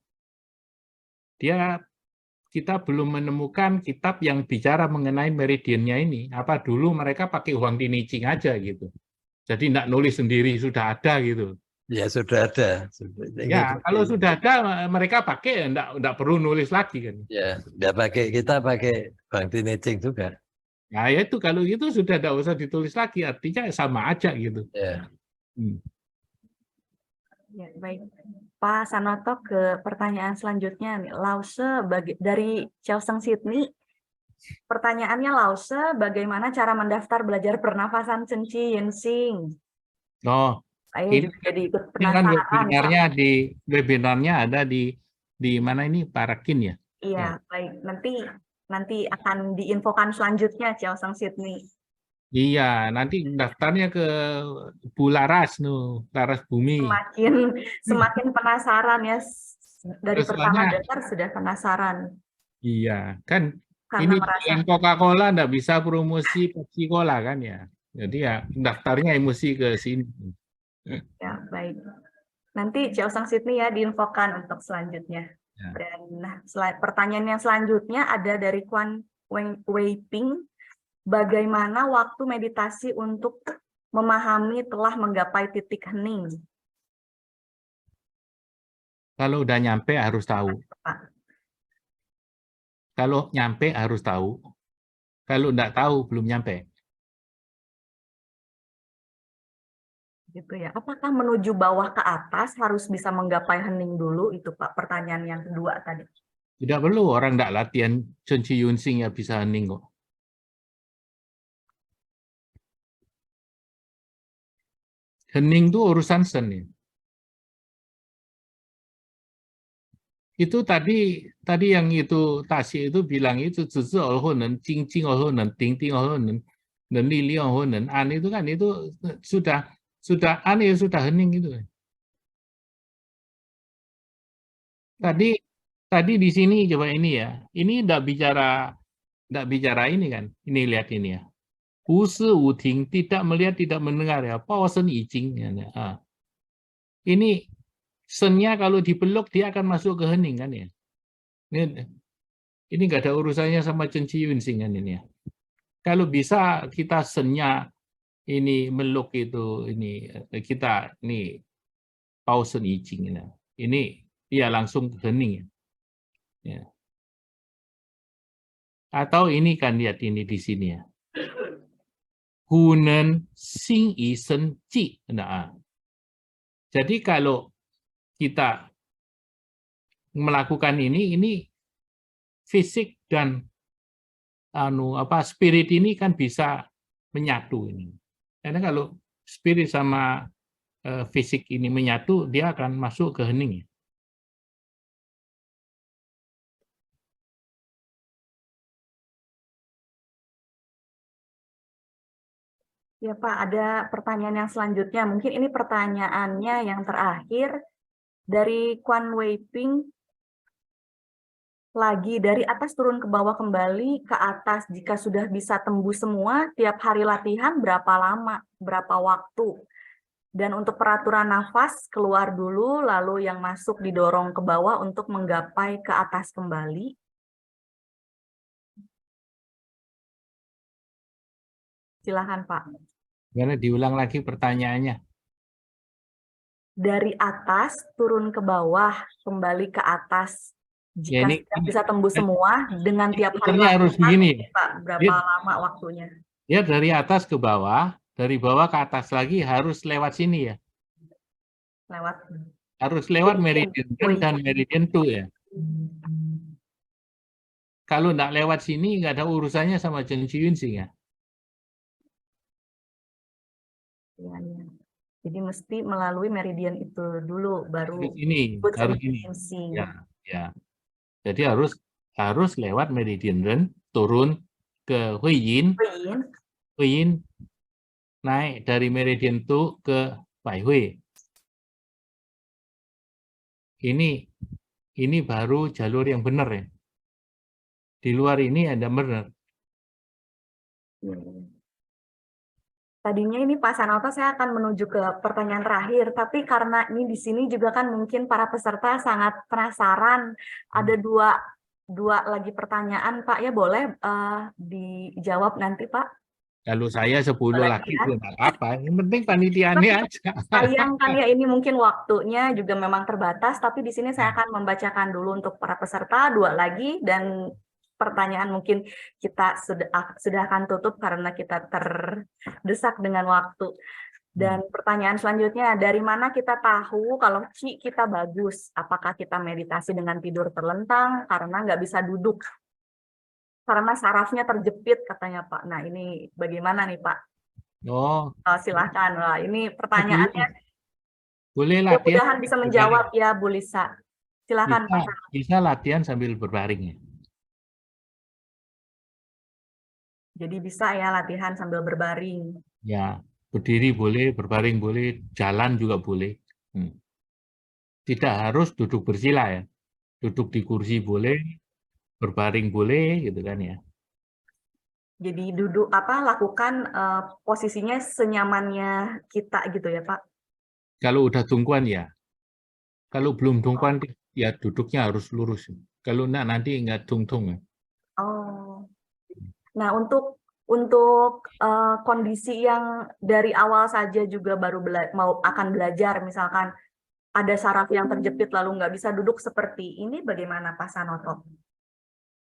kita belum menemukan kitab yang bicara mengenai meridiannya ini. Apa dulu mereka pakai Huang Dinicing aja gitu. Jadi tidak nulis sendiri, sudah ada gitu. Ya sudah ada. Ya kalau sudah ada mereka pakai, tidak perlu nulis lagi kan. Ya, kita pakai Huang Dinicing juga. Nah ya itu kalau gitu sudah tidak usah ditulis lagi, artinya sama aja gitu. Ya. Ya, baik. Pak Sanoto ke pertanyaan selanjutnya nih. Lause dari Chaoseng Sydney. Pertanyaannya Lause, bagaimana cara mendaftar belajar pernafasan Cenci Yensing? Oh, Saya ini juga jadi ikut kan penasaran. webinarnya ada di mana ini Parakin ya? Iya, baik. Nanti akan diinfokan selanjutnya Chaoseng Sydney. Iya, nanti daftarnya ke Bu Laras Laras Bumi. Semakin penasaran ya, dari pertama dengar sudah penasaran. Iya, kan Karena ini Coca-Cola enggak bisa promosi Pepsi-Cola kan ya. Jadi ya daftarnya emosi ke sini. Ya, baik. Nanti Chaoseng Sydney ya diinfokan untuk selanjutnya. Ya. Dan pertanyaan yang selanjutnya ada dari Kwan Wei Ping. Bagaimana waktu meditasi untuk memahami telah menggapai titik hening? Kalau udah nyampe harus tahu. Kalau nyampe harus tahu. Kalau enggak tahu belum nyampe. Gitu ya. Apakah menuju bawah ke atas harus bisa menggapai hening dulu? Itu Pak pertanyaan yang kedua tadi. Tidak perlu, orang enggak latihan Cenci Yunsing ya bisa hening kok. Hening itu urusan sen ya. Itu tadi yang itu Tasik itu bilang itu zizi orho nen, jing jing orho nen, ting ting orho nen, dan li li orho nen, an itu kan itu sudah an ya sudah hening itu. Tadi di sini coba ini ya. Ini enggak bicara ini kan. Ini lihat ini ya. Wusi wuting, tidak melihat, tidak mendengar ya. Pawasen ijing. Ya. Ini sennya kalau dipeluk dia akan masuk ke hening kan ya. Ini nggak ada urusannya sama Chen Qiyunsing kan ini ya. Kalau bisa kita senya ini meluk itu ini kita ini pausen ijing ini ya langsung hening ya. Atau ini kan lihat ini di sini ya. Hunen sing yi sen ji. Nah, jadi kalau kita melakukan ini fisik dan spirit ini kan bisa menyatu ini. Karena kalau spirit sama fisik ini menyatu, dia akan masuk ke hening. Ya Pak, ada pertanyaan yang selanjutnya. Mungkin ini pertanyaannya yang terakhir dari Quan Wei Ping. Lagi dari atas turun ke bawah kembali ke atas, jika sudah bisa tembus semua, tiap hari latihan berapa lama, berapa waktu? Dan untuk peraturan nafas, keluar dulu, lalu yang masuk didorong ke bawah untuk menggapai ke atas kembali. Silakan Pak. Gimana diulang lagi pertanyaannya? Dari atas turun ke bawah, kembali ke atas. Jika Ya, bisa tembus semua dengan tiap hari harus begini, Pak, berapa lama waktunya? Ya dari atas ke bawah, dari bawah ke atas lagi harus lewat sini ya. Harus lewat meridian 1 dan meridian 2 ya. Kalau nggak lewat sini nggak ada urusannya sama Chen Qiyunsing ya. Ya. Jadi mesti melalui meridian itu dulu, baru ini harus ini. Ya. Jadi harus lewat meridian Ren, turun ke Huiyin, naik dari meridian itu ke Baihui. Ini baru jalur yang benar ya. Di luar ini ada benar. Tadinya ini Pak Sanoto saya akan menuju ke pertanyaan terakhir, tapi karena ini di sini juga kan mungkin para peserta sangat penasaran. Ada dua lagi pertanyaan Pak, ya boleh dijawab nanti Pak? Kalau saya 10 lagi itu nggak apa, yang penting panitianya aja. Sayang kan ya, ini mungkin waktunya juga memang terbatas, tapi di sini saya akan membacakan dulu untuk para peserta 2 lagi, dan pertanyaan mungkin kita sudah akan tutup karena kita terdesak dengan waktu. Dan pertanyaan selanjutnya, dari mana kita tahu kalau Qi kita bagus? Apakah kita meditasi dengan tidur terlentang karena nggak bisa duduk? Karena sarafnya terjepit katanya Pak. Nah ini bagaimana nih Pak? Silahkan. Wah, ini pertanyaannya. Boleh latihan. Mudah-mudahan bisa menjawab ya Bu Lisa. Silahkan Pak. Bisa latihan sambil berbaring ya. Jadi bisa ya latihan sambil berbaring. Ya, berdiri boleh, berbaring boleh, jalan juga boleh. Tidak harus duduk bersila ya. Duduk di kursi boleh, berbaring boleh, gitu kan ya. Jadi lakukan posisinya senyamannya kita gitu ya Pak. Kalau udah tungkuan ya. Kalau belum tungkuan ya duduknya harus lurus. Kalau enggak nanti enggak tungtung. Nah, untuk kondisi yang dari awal saja juga baru akan belajar, misalkan ada saraf yang terjepit lalu nggak bisa duduk seperti ini, bagaimana Pak Sanoto?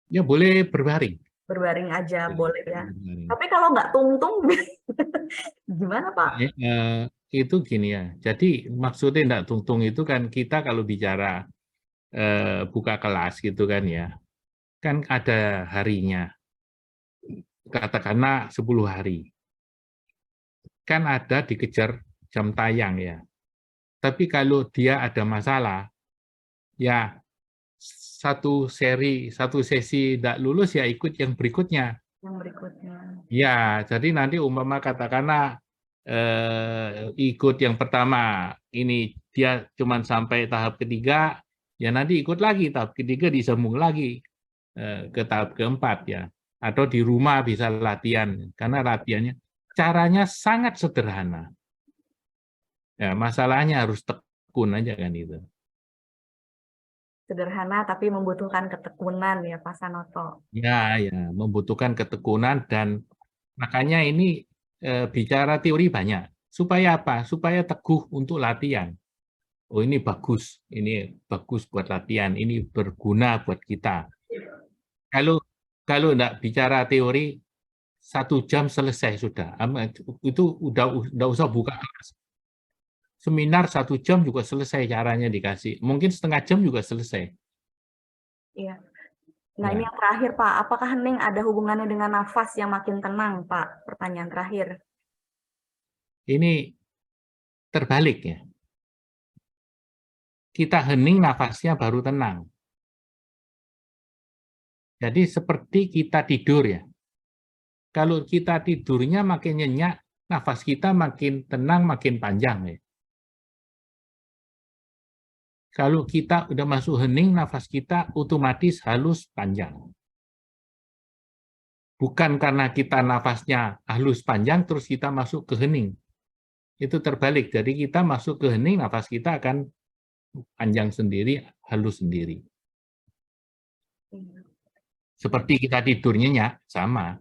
Ya boleh berbaring. Berbaring aja boleh ya. Tapi kalau nggak tungtung, gimana Pak? Itu gini ya. Jadi maksudnya nggak tungtung itu kan kita kalau bicara buka kelas gitu kan ya, kan ada harinya. Katakanlah 10 hari. Kan ada dikejar jam tayang ya. Tapi kalau dia ada masalah, ya satu sesi tidak lulus ya ikut yang berikutnya. Yang berikutnya. Ya, jadi nanti umpama katakanlah ikut yang pertama, ini dia cuma sampai tahap ketiga, ya nanti ikut lagi tahap ketiga disambung lagi ke tahap keempat ya. Atau di rumah bisa latihan, karena latihannya caranya sangat sederhana. Ya, masalahnya harus tekun aja kan itu. sederhana tapi membutuhkan ketekunan ya Pak Sanoto. Ya, membutuhkan ketekunan dan makanya ini bicara teori banyak. Supaya apa? Supaya teguh untuk latihan. Oh ini bagus buat latihan, ini berguna buat kita. Kalau enggak bicara teori 1 jam selesai sudah. Itu udah usah buka kelas. Seminar 1 jam juga selesai caranya dikasih. Mungkin setengah jam juga selesai. Iya. Nah ini yang terakhir Pak, apakah hening ada hubungannya dengan nafas yang makin tenang Pak? Pertanyaan terakhir. Ini terbalik ya. Kita hening nafasnya baru tenang. Jadi seperti kita tidur ya. Kalau kita tidurnya makin nyenyak, nafas kita makin tenang, makin panjang ya. Kalau kita udah masuk hening, nafas kita otomatis halus panjang. Bukan karena kita nafasnya halus panjang, terus kita masuk ke hening. Itu terbalik. Jadi kita masuk ke hening, nafas kita akan panjang sendiri, halus sendiri. Seperti kita tidur nyenyak, sama.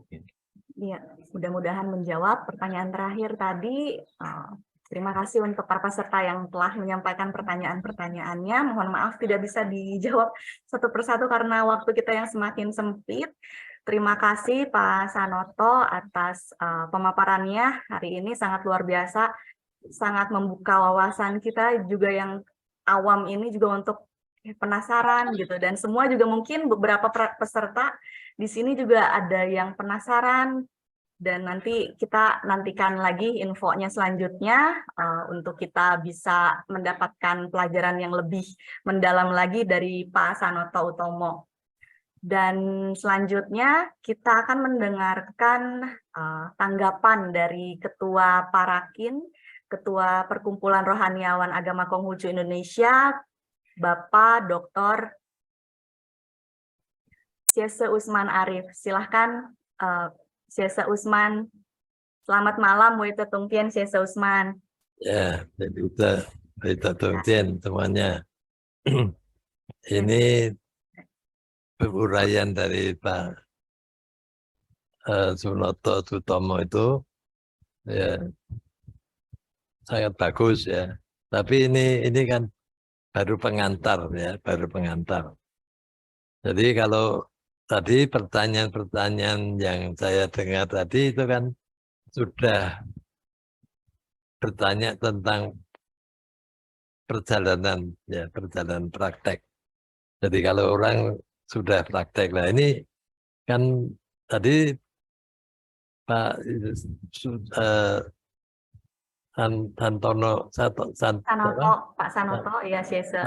Iya, mudah-mudahan menjawab pertanyaan terakhir tadi. Terima kasih untuk para peserta yang telah menyampaikan pertanyaan-pertanyaannya. Mohon maaf tidak bisa dijawab satu persatu karena waktu kita yang semakin sempit. Terima kasih Pak Sanoto atas pemaparannya hari ini, sangat luar biasa, sangat membuka wawasan kita juga yang awam ini juga untuk penasaran gitu, dan semua juga mungkin beberapa peserta di sini juga ada yang penasaran. Dan nanti kita nantikan lagi infonya selanjutnya untuk kita bisa mendapatkan pelajaran yang lebih mendalam lagi dari Pak Sanoto Utomo. Dan selanjutnya kita akan mendengarkan tanggapan dari Ketua Parakin, Ketua Perkumpulan Rohaniawan Agama Konghucu Indonesia, Bapak Dr. Syese Usman Arif. Silahkan Syese Usman, selamat malam, Wita Tungtien Syese Usman. Ya, Wita Tungtien semuanya. Ini uraian dari Pak Sanoto Utomo itu ya sangat bagus ya. Tapi ini kan baru pengantar ya, baru pengantar. Jadi kalau tadi pertanyaan-pertanyaan yang saya dengar tadi itu kan sudah bertanya tentang perjalanan ya, perjalanan praktek. Jadi kalau orang sudah praktek, lah ini kan tadi Pak Sanoto, Pak Sanoto, ya Syese.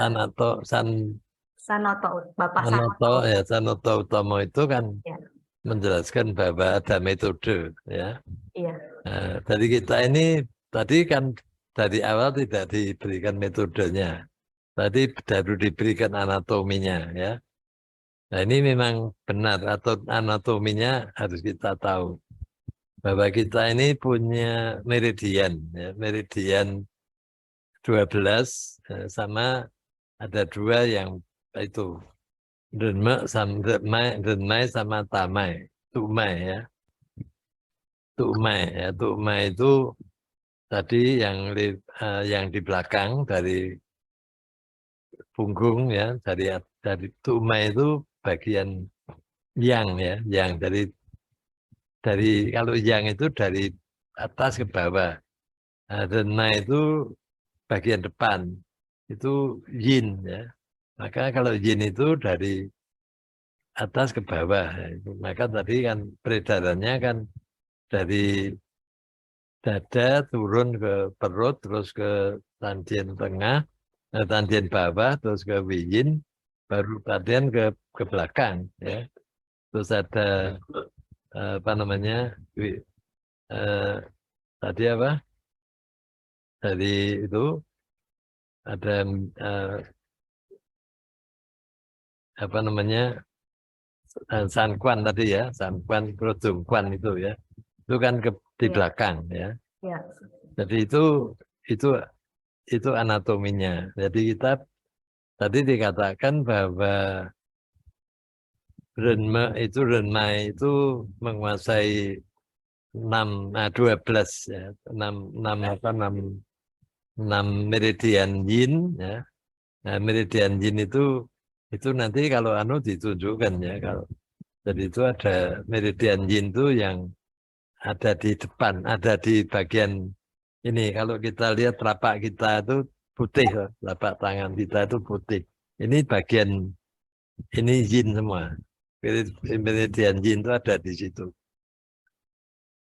Bapak Sanoto, ya Sanoto Utomo itu kan ya, menjelaskan bahwa ada metode ya. Iya. Nah, jadi kita ini tadi kan dari awal tidak diberikan metodenya, tadi baru diberikan anatominya ya. Nah ini memang benar, atau anatominya harus kita tahu bahwa kita ini punya meridian ya, meridian 12 sama ada 2 yang itu Denmai sama Tamai, Tumai ya. Tumai itu tadi yang di belakang dari punggung ya, dari Tumai itu bagian yang ya, yang dari kalau yang itu dari atas ke bawah. Denmai itu bagian depan, itu yin ya. Maka kalau yin itu dari atas ke bawah, maka tadi kan peredarannya kan dari dada turun ke perut, terus ke tandien tengah, tandien bawah, terus ke yin, baru tandien ke belakang. Ya. Terus ada apa namanya? Tadi apa? Dari itu ada apa namanya, sankuan tadi ya, sankuan kerudungkuan itu ya, itu kan di belakang ya. Ya. Jadi itu anatominya. Jadi kita tadi dikatakan bahwa Renma itu menguasai 12 ya, 6 meridian yin ya. Nah, meridian yin itu nanti kalau ditunjukkan ya, kalau jadi itu ada meridian yin itu yang ada di depan, ada di bagian ini. Kalau kita lihat telapak kita itu putih, telapak tangan kita itu putih. Ini bagian ini yin semua. Meridian yin itu ada di situ.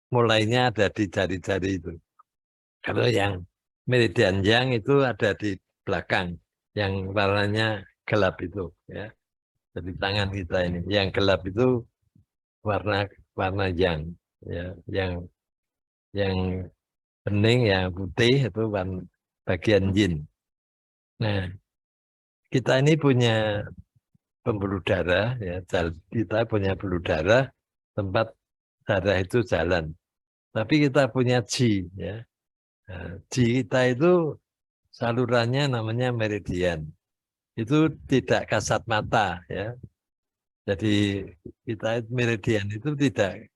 Mulainya ada di jari-jari itu. Kalau yang meridian yang itu ada di belakang, yang warnanya gelap itu, ya. Jadi tangan kita ini, yang gelap itu warna yang, ya, yang bening, yang putih itu bagian yin. Nah, kita ini punya pembuluh darah, ya, kita punya pembuluh darah, tempat darah itu jalan. Tapi kita punya ji, ya. Nah, ji kita itu salurannya namanya meridian. Itu tidak kasat mata, ya. Jadi kita meridian itu tidak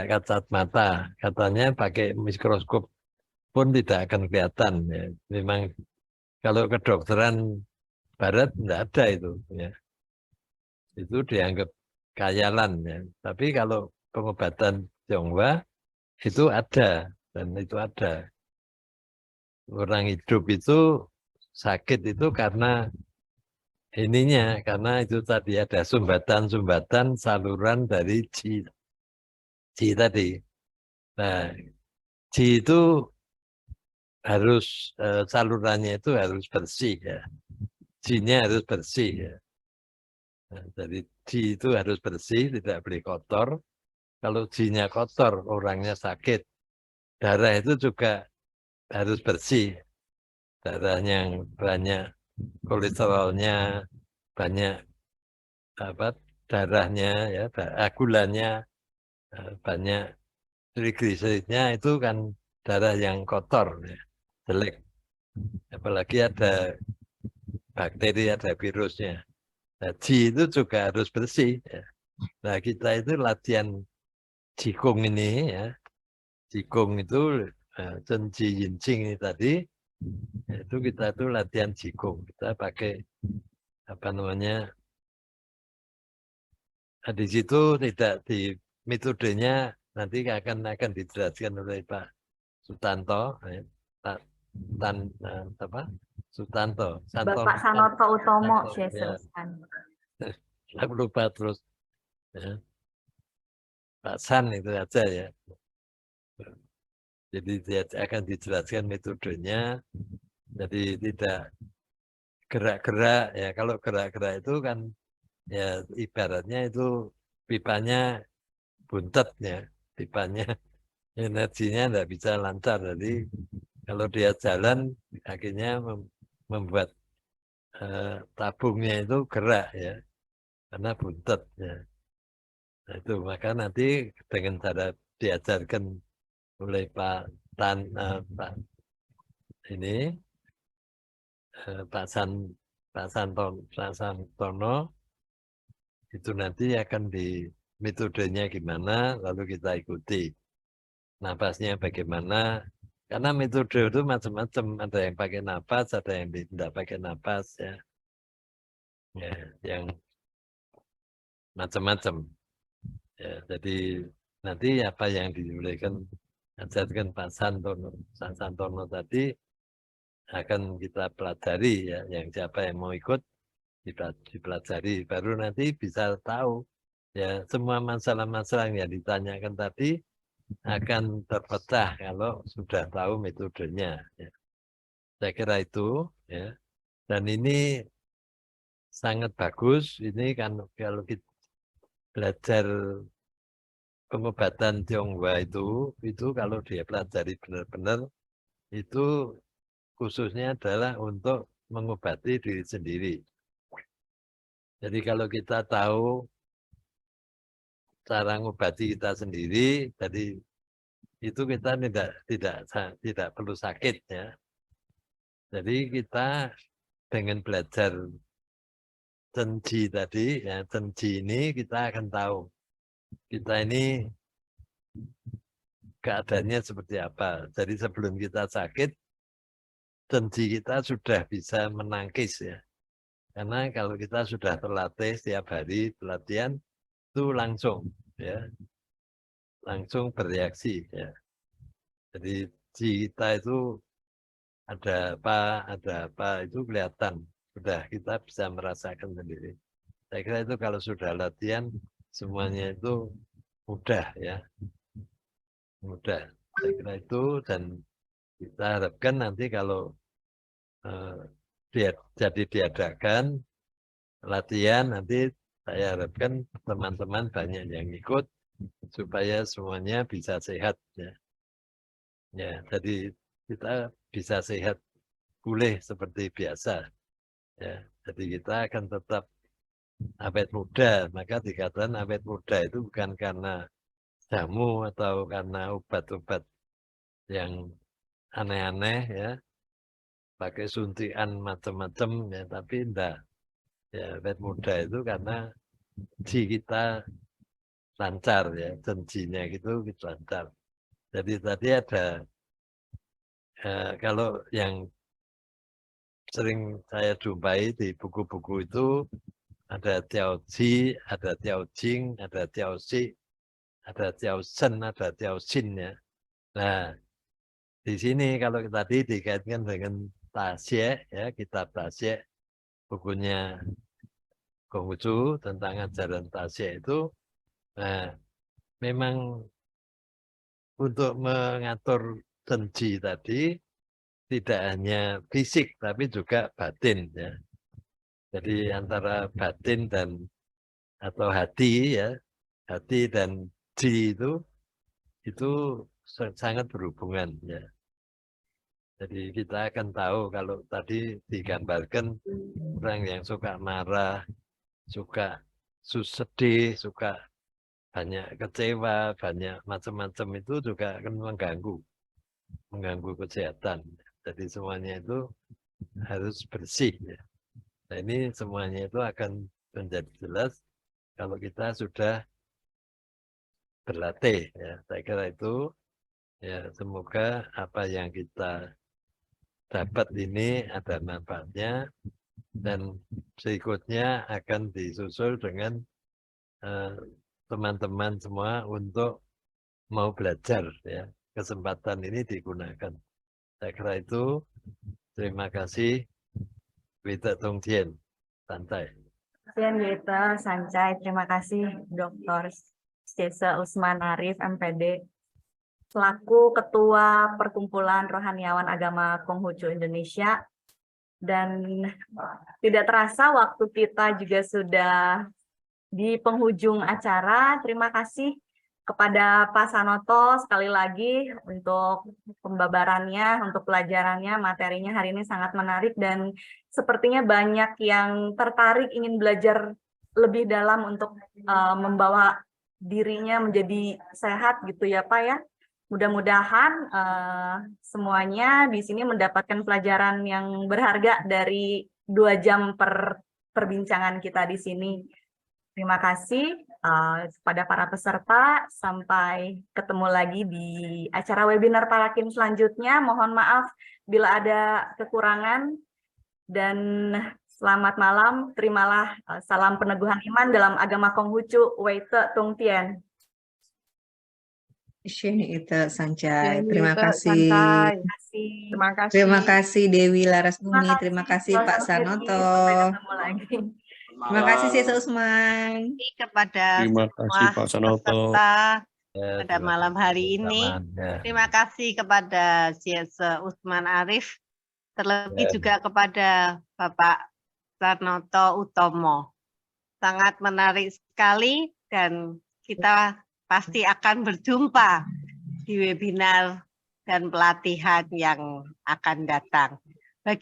kasat mata. Katanya pakai mikroskop pun tidak akan kelihatan, ya. Memang kalau kedokteran barat tidak ada itu, ya. Itu dianggap khayalan, ya. Tapi kalau pengobatan Tionghoa itu ada, dan itu ada. Orang hidup itu sakit itu karena ininya, karena itu tadi ada sumbatan-sumbatan saluran dari ji tadi. Nah, ji itu harus salurannya itu harus bersih, ya. Ji-nya harus bersih, ya. Nah, jadi ji itu harus bersih, tidak boleh kotor. Kalau ji-nya kotor, orangnya sakit. Darah itu juga harus bersih. Darahnya yang banyak kolesterolnya, banyak darahnya, ya, gulanya banyak, trigliseridnya itu kan darah yang kotor, ya, jelek. Apalagi ada bakteri, ada virusnya. Nah, ji itu juga harus bersih, ya. Nah, kita itu latihan jikung ini, ya. Jikung itu Chen Ji Yin Jing ini tadi, itu kita itu latihan jikung. Kita pakai di situ tidak di metodenya nanti akan dijelaskan oleh Pak Sutanto, Sutanto. Bapak Sanoto Utomo, ya. Saya lupa terus, ya. Pak San itu aja, ya. Jadi dia akan dijelaskan metodenya. Jadi tidak gerak-gerak, ya. Kalau gerak-gerak itu kan, ya, ibaratnya itu pipanya buntet, ya. Pipanya energinya tidak bisa lancar. Jadi kalau dia jalan akhirnya membuat tabungnya itu gerak, ya, karena buntet, ya. Nah, itu maka nanti dengan cara diajarkan oleh Pak Santono itu nanti akan di metodenya gimana, lalu kita ikuti. Napasnya bagaimana, karena metode itu macam-macam, ada yang pakai napas, ada yang tidak pakai napas, ya. Ya, yang macam-macam. Ya, jadi nanti apa yang dibolehkan ajarkan Pak Santono tadi akan kita pelajari, ya. Yang siapa yang mau ikut dipelajari, baru nanti bisa tahu, ya, semua masalah-masalah yang ditanyakan tadi akan terpecah kalau sudah tahu metodenya, ya. Saya kira itu, ya. Dan ini sangat bagus. Ini kan kalau kita belajar pengobatan Tionghoa itu kalau dia pelajari benar-benar, itu khususnya adalah untuk mengobati diri sendiri. Jadi kalau kita tahu cara mengobati kita sendiri, jadi itu kita tidak perlu sakit, ya. Jadi kita dengan belajar Cenji tadi, ya Cenji ini kita akan tahu kita ini keadaannya seperti apa. Jadi sebelum kita sakit, Cenji kita sudah bisa menangkis ya. Karena kalau kita sudah terlatih setiap hari pelatihan itu langsung ya, langsung bereaksi ya. Jadi kita itu ada apa itu kelihatan. Sudah kita bisa merasakan sendiri. Saya kira itu kalau sudah latihan semuanya itu mudah ya, mudah. Saya kira itu dan kita harapkan nanti kalau jadi diadakan latihan nanti saya harapkan teman-teman banyak yang ikut supaya semuanya bisa sehat ya. Ya, jadi kita bisa sehat pulih seperti biasa. Ya, jadi kita akan tetap awet muda, maka dikatakan awet muda itu bukan karena jamu atau karena obat-obat yang aneh-aneh ya, pakai suntikan macam-macam ya, tapi enggak. Ya, awet muda itu karena ji kita lancar ya, janjinya gitu lancar. Jadi tadi ada kalau yang sering saya jumpai di buku-buku itu ada Tiaoji, ada Tiaojing, ada Tiaoxi, ada Tiaosen, ada Tiaoxin ya. Nah, di sini kalau tadi dikaitkan dengan Taxie ya, kitab Taxie, bukunya Konghucu tentang ajaran Taxie itu, nah, memang untuk mengatur Cenji tadi tidak hanya fisik tapi juga batin ya. Jadi antara batin dan atau hati ya, hati dan ji itu sangat berhubungan ya. Jadi kita akan tahu kalau tadi digambarkan orang yang suka marah, suka sedih, suka banyak kecewa, banyak macam-macam itu juga akan mengganggu kesehatan. Jadi semuanya itu harus bersih ya. Nah ini semuanya itu akan menjadi jelas kalau kita sudah berlatih ya. Saya kira itu ya, semoga apa yang kita dapat ini ada manfaatnya dan berikutnya akan disusul dengan teman-teman semua untuk mau belajar ya. Kesempatan ini digunakan. Saya kira itu. Terima kasih. Wita Tongtien, santai. Wita Sancai, terima kasih Dr. Syesa Usman Arif, MPD, selaku Ketua Perkumpulan Rohaniawan Agama Konghucu Indonesia. Dan tidak terasa waktu kita juga sudah di penghujung acara. Terima kasih kepada Pak Sanoto sekali lagi untuk pembabarannya, untuk pelajarannya, materinya hari ini sangat menarik dan sepertinya banyak yang tertarik ingin belajar lebih dalam untuk membawa dirinya menjadi sehat gitu ya Pak ya. Mudah-mudahan semuanya di sini mendapatkan pelajaran yang berharga dari 2 jam perbincangan kita di sini. Terima kasih kepada para peserta. Sampai ketemu lagi di acara webinar Parakim selanjutnya. Mohon maaf bila ada kekurangan. Dan selamat malam. Terimalah salam peneguhan iman dalam agama Konghucu. Weite Tongtien. Wita Sancai, terima kasih. Terima kasih Dewi Larasbumi, terima kasih Pak Sanoto. Sampai ketemu lagi. Terima kasih Syesa Usman. Kepada Terima kasih Pak Sanoto pada malam hari ini. Terima kasih kepada Syesa Usman Arif, terlebih juga kepada Bapak Sanoto Utomo. Sangat menarik sekali dan kita pasti akan berjumpa di webinar dan pelatihan yang akan datang.